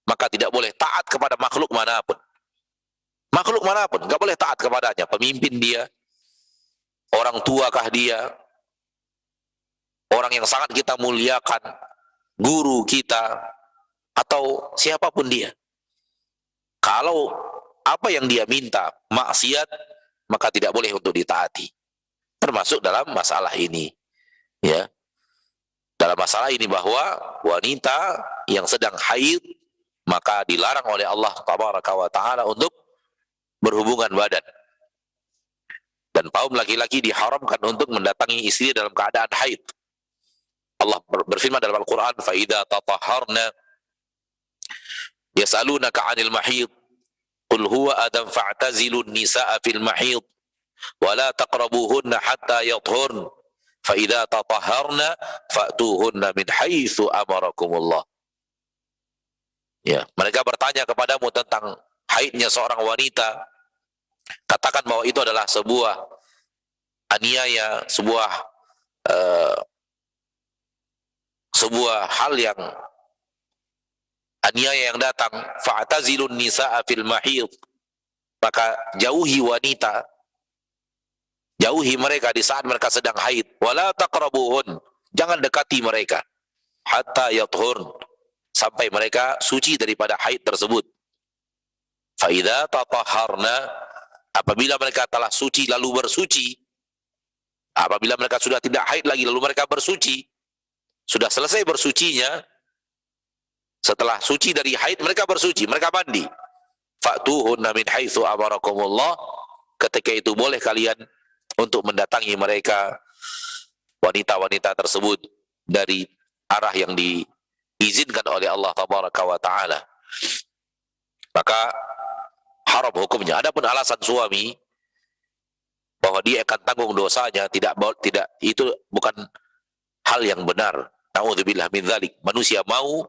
maka tidak boleh taat kepada makhluk manapun. Makhluk manapun, nggak boleh taat kepadanya. Pemimpin dia, orang tuakah dia, orang yang sangat kita muliakan, guru kita, atau siapapun dia. Kalau apa yang dia minta maksiat, maka tidak boleh untuk ditaati. Termasuk dalam masalah ini, ya. Dalam masalah ini bahwa wanita yang sedang haid maka dilarang oleh Allah Tabaraka wa Ta'ala untuk berhubungan badan. Dan kaum laki-laki diharamkan untuk mendatangi istri dalam keadaan haid. Allah berfirman dalam Al-Quran, فَإِذَا تَطَهَّرْنَ يَسْأَلُونَكَ عَنِ الْمَحِيضِ قُلْ هُوَ أَذًى فَاعْتَزِلُوا النِّسَاءَ فِي الْمَحِيضِ وَلَا تَقْرَبُوهُنَّ حَتَّى يَطْهُرْنَ فَإِذَا تَطَهَّرْنَ فَأْتُوهُنَّ مِنْ حَيْثُ أَمَرَكُمُ اللَّهُ. Ya, mereka bertanya kepadamu tentang haidnya seorang wanita. Katakan bahwa itu adalah sebuah aniaya, sebuah hal yang aniaya yang datang. Fa'tazilun nisa'a fil mahid, maka jauhi wanita, jauhi mereka di saat mereka sedang haid. Wala taqrabuhun, jangan dekati mereka, hatta yathurn, sampai mereka suci daripada haid tersebut. Fa idza tatahharna, apabila mereka telah suci lalu bersuci, apabila mereka sudah tidak haid lagi lalu mereka bersuci, sudah selesai bersucinya, setelah suci dari haid mereka bersuci, mereka mandi. Fa'tuhunna min haitsu amarakumullah, ketika itu boleh kalian untuk mendatangi mereka, wanita-wanita tersebut, dari arah yang diizinkan oleh Allah tabaraka wa taala. Maka haram hukumnya. Adapun alasan suami bahwa dia akan tanggung dosanya, tidak, itu bukan hal yang benar. Na'udzubillah min dzalik. Manusia mau,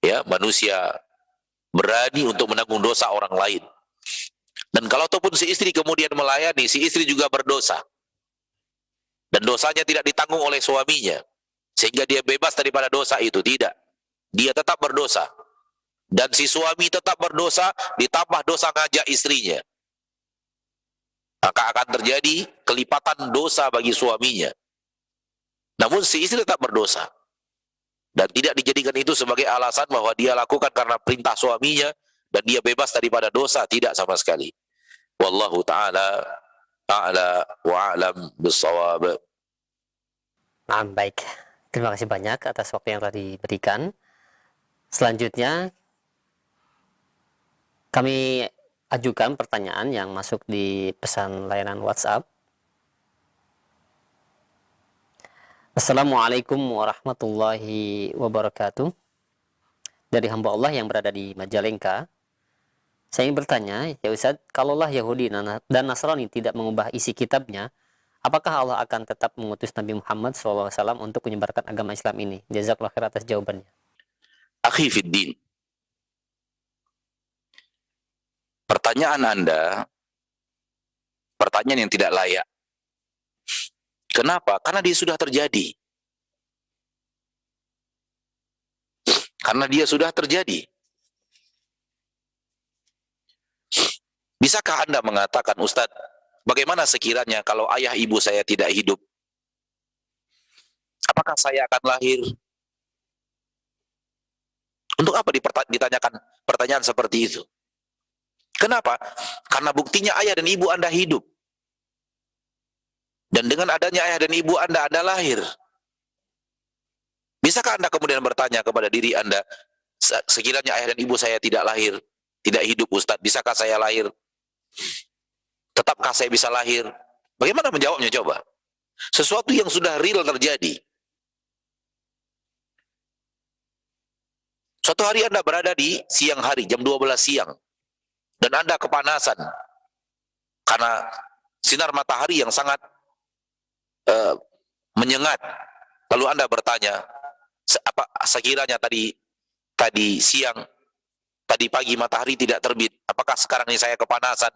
ya, manusia berani untuk menanggung dosa orang lain. Dan kalau ataupun si istri kemudian melayani, si istri juga berdosa. Dan dosanya tidak ditanggung oleh suaminya, sehingga dia bebas daripada dosa itu. Tidak. Dia tetap berdosa. Dan si suami tetap berdosa, ditambah dosa ngajak istrinya. Maka akan terjadi kelipatan dosa bagi suaminya. Namun si istri tetap berdosa. Dan tidak dijadikan itu sebagai alasan bahwa dia lakukan karena perintah suaminya dan dia bebas daripada dosa. Tidak sama sekali. Wallahu ta'ala a'la wa a'lam bissawab. Nah, baik. Terima kasih banyak atas waktu yang telah diberikan. Selanjutnya, kami ajukan pertanyaan yang masuk di pesan layanan WhatsApp. Assalamualaikum warahmatullahi wabarakatuh. Dari hamba Allah yang berada di Majalengka, saya ingin bertanya, ya Ustaz, kalaulah Yahudi dan Nasrani tidak mengubah isi kitabnya, apakah Allah akan tetap mengutus Nabi Muhammad SAW untuk menyebarkan agama Islam ini? Jazakallahu khair atas jawabannya. Akhi fiddin, pertanyaan Anda pertanyaan yang tidak layak. Kenapa? Karena dia sudah terjadi. Karena dia sudah terjadi. Bisakah Anda mengatakan, Ustadz, bagaimana sekiranya kalau ayah ibu saya tidak hidup? Apakah saya akan lahir? Untuk apa ditanyakan pertanyaan seperti itu? Kenapa? Karena buktinya ayah dan ibu Anda hidup. Dan dengan adanya ayah dan ibu Anda lahir. Bisakah Anda kemudian bertanya kepada diri Anda, sekiranya ayah dan ibu saya tidak lahir, tidak hidup Ustadz, bisakah saya lahir? Tetapkah saya bisa lahir? Bagaimana menjawabnya coba? Sesuatu yang sudah real terjadi. Suatu hari Anda berada di siang hari, jam 12 siang. Dan Anda kepanasan. Karena sinar matahari yang sangat menyengat. Lalu Anda bertanya, apa sekiranya tadi siang, tadi pagi matahari tidak terbit, apakah sekarang ini saya kepanasan?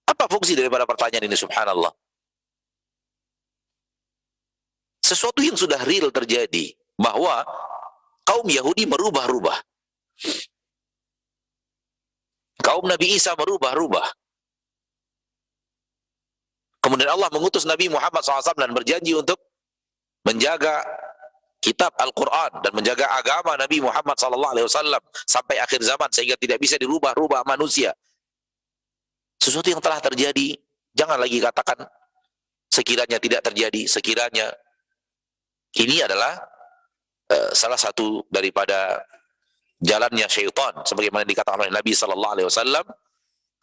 Apa fungsi daripada pertanyaan ini, subhanallah? Sesuatu yang sudah real terjadi, bahwa kaum Yahudi merubah-rubah. Kaum Nabi Isa merubah-rubah. Kemudian Allah mengutus Nabi Muhammad SAW dan berjanji untuk menjaga kitab Al-Quran dan menjaga agama Nabi Muhammad SAW sampai akhir zaman, sehingga tidak bisa dirubah-rubah manusia. Sesuatu yang telah terjadi, jangan lagi katakan sekiranya tidak terjadi, sekiranya. Ini adalah salah satu daripada jalannya syaitan, sebagaimana dikatakan oleh Nabi SAW,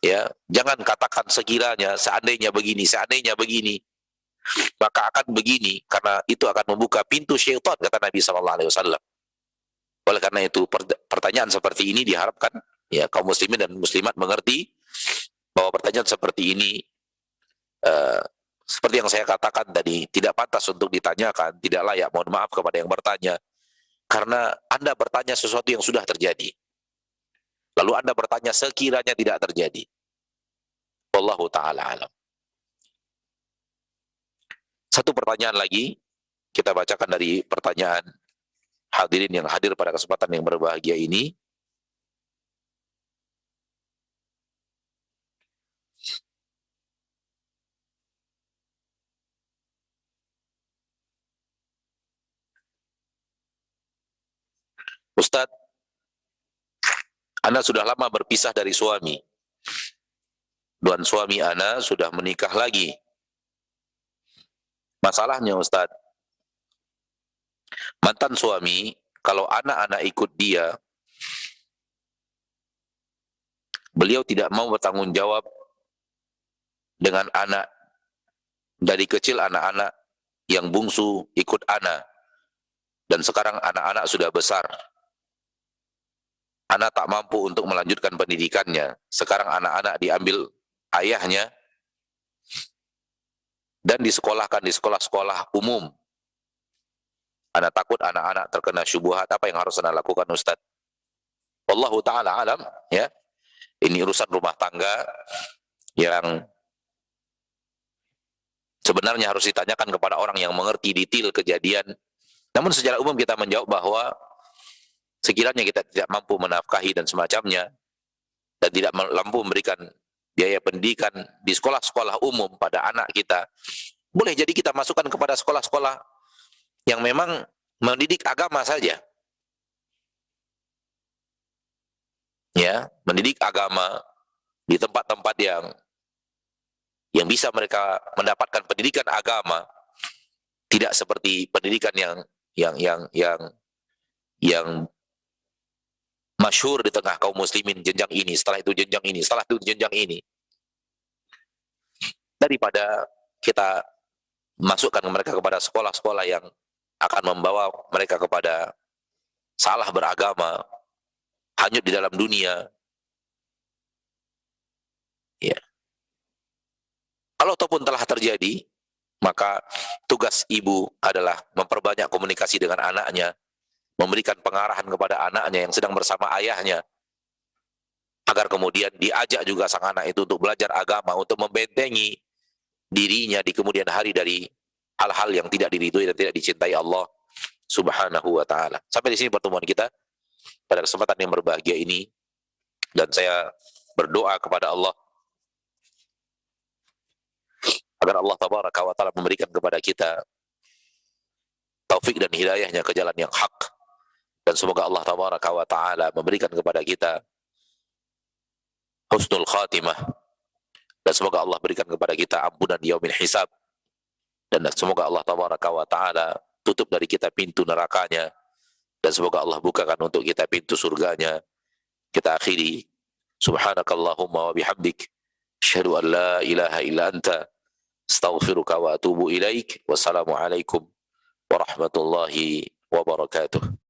Ya, jangan katakan sekiranya, seandainya begini, maka akan begini, karena itu akan membuka pintu syaitan, kata Nabi SAW. Oleh karena itu, pertanyaan seperti ini diharapkan ya kaum muslimin dan muslimat mengerti bahwa pertanyaan seperti ini seperti yang saya katakan tadi, tidak pantas untuk ditanyakan, tidak layak, mohon maaf kepada yang bertanya, karena Anda bertanya sesuatu yang sudah terjadi. Lalu Anda bertanya sekiranya tidak terjadi. Wallahu ta'ala alam. Satu pertanyaan lagi, kita bacakan dari pertanyaan hadirin yang hadir pada kesempatan yang berbahagia ini. Ustadz, Anda sudah lama berpisah dari suami. Dan suami Anda sudah menikah lagi. Masalahnya Ustadz, mantan suami, kalau anak-anak ikut dia, beliau tidak mau bertanggung jawab dengan anak. Dari kecil anak-anak yang bungsu ikut anak. Dan sekarang anak-anak sudah besar. Anak tak mampu untuk melanjutkan pendidikannya. Sekarang anak-anak diambil ayahnya dan disekolahkan di sekolah-sekolah umum. Anak takut anak-anak terkena syubhat. Apa yang harus Anda lakukan, Ustaz? Wallahu ta'ala alam, ya. Ini urusan rumah tangga yang sebenarnya harus ditanyakan kepada orang yang mengerti detail kejadian. Namun secara umum kita menjawab bahwa sekiranya kita tidak mampu menafkahi dan semacamnya, dan tidak mampu memberikan biaya pendidikan di sekolah-sekolah umum pada anak kita, boleh jadi kita masukkan kepada sekolah-sekolah yang memang mendidik agama saja. Ya, mendidik agama di tempat-tempat yang bisa mereka mendapatkan pendidikan agama, tidak seperti pendidikan yang masyhur di tengah kaum muslimin, jenjang ini, setelah itu jenjang ini, setelah itu jenjang ini. Daripada kita masukkan mereka kepada sekolah-sekolah yang akan membawa mereka kepada salah beragama, hanyut di dalam dunia. Ya. Kalau ataupun telah terjadi, maka tugas ibu adalah memperbanyak komunikasi dengan anaknya, memberikan pengarahan kepada anaknya yang sedang bersama ayahnya, agar kemudian diajak juga sang anak itu untuk belajar agama, untuk membentengi dirinya di kemudian hari dari hal-hal yang tidak diridhoi dan tidak dicintai Allah Subhanahu wa ta'ala. Sampai di sini pertemuan kita pada kesempatan yang berbahagia ini, dan saya berdoa kepada Allah agar Allah tabaraka wa ta'ala memberikan kepada kita taufik dan hidayahnya ke jalan yang hak, dan semoga Allah tabaraka wa ta'ala memberikan kepada kita husnul khatimah, dan semoga Allah berikan kepada kita ampunan yaumil hisab, dan semoga Allah tabaraka wa ta'ala tutup dari kita pintu nerakanya, dan semoga Allah bukakan untuk kita pintu surganya. Kita akhiri, subhanakallahumma wa bihamdik, asyhadu an la ilaha illa anta, astaghfiruka wa atubu ilaik. Wassalamualaikum warahmatullahi wabarakatuh.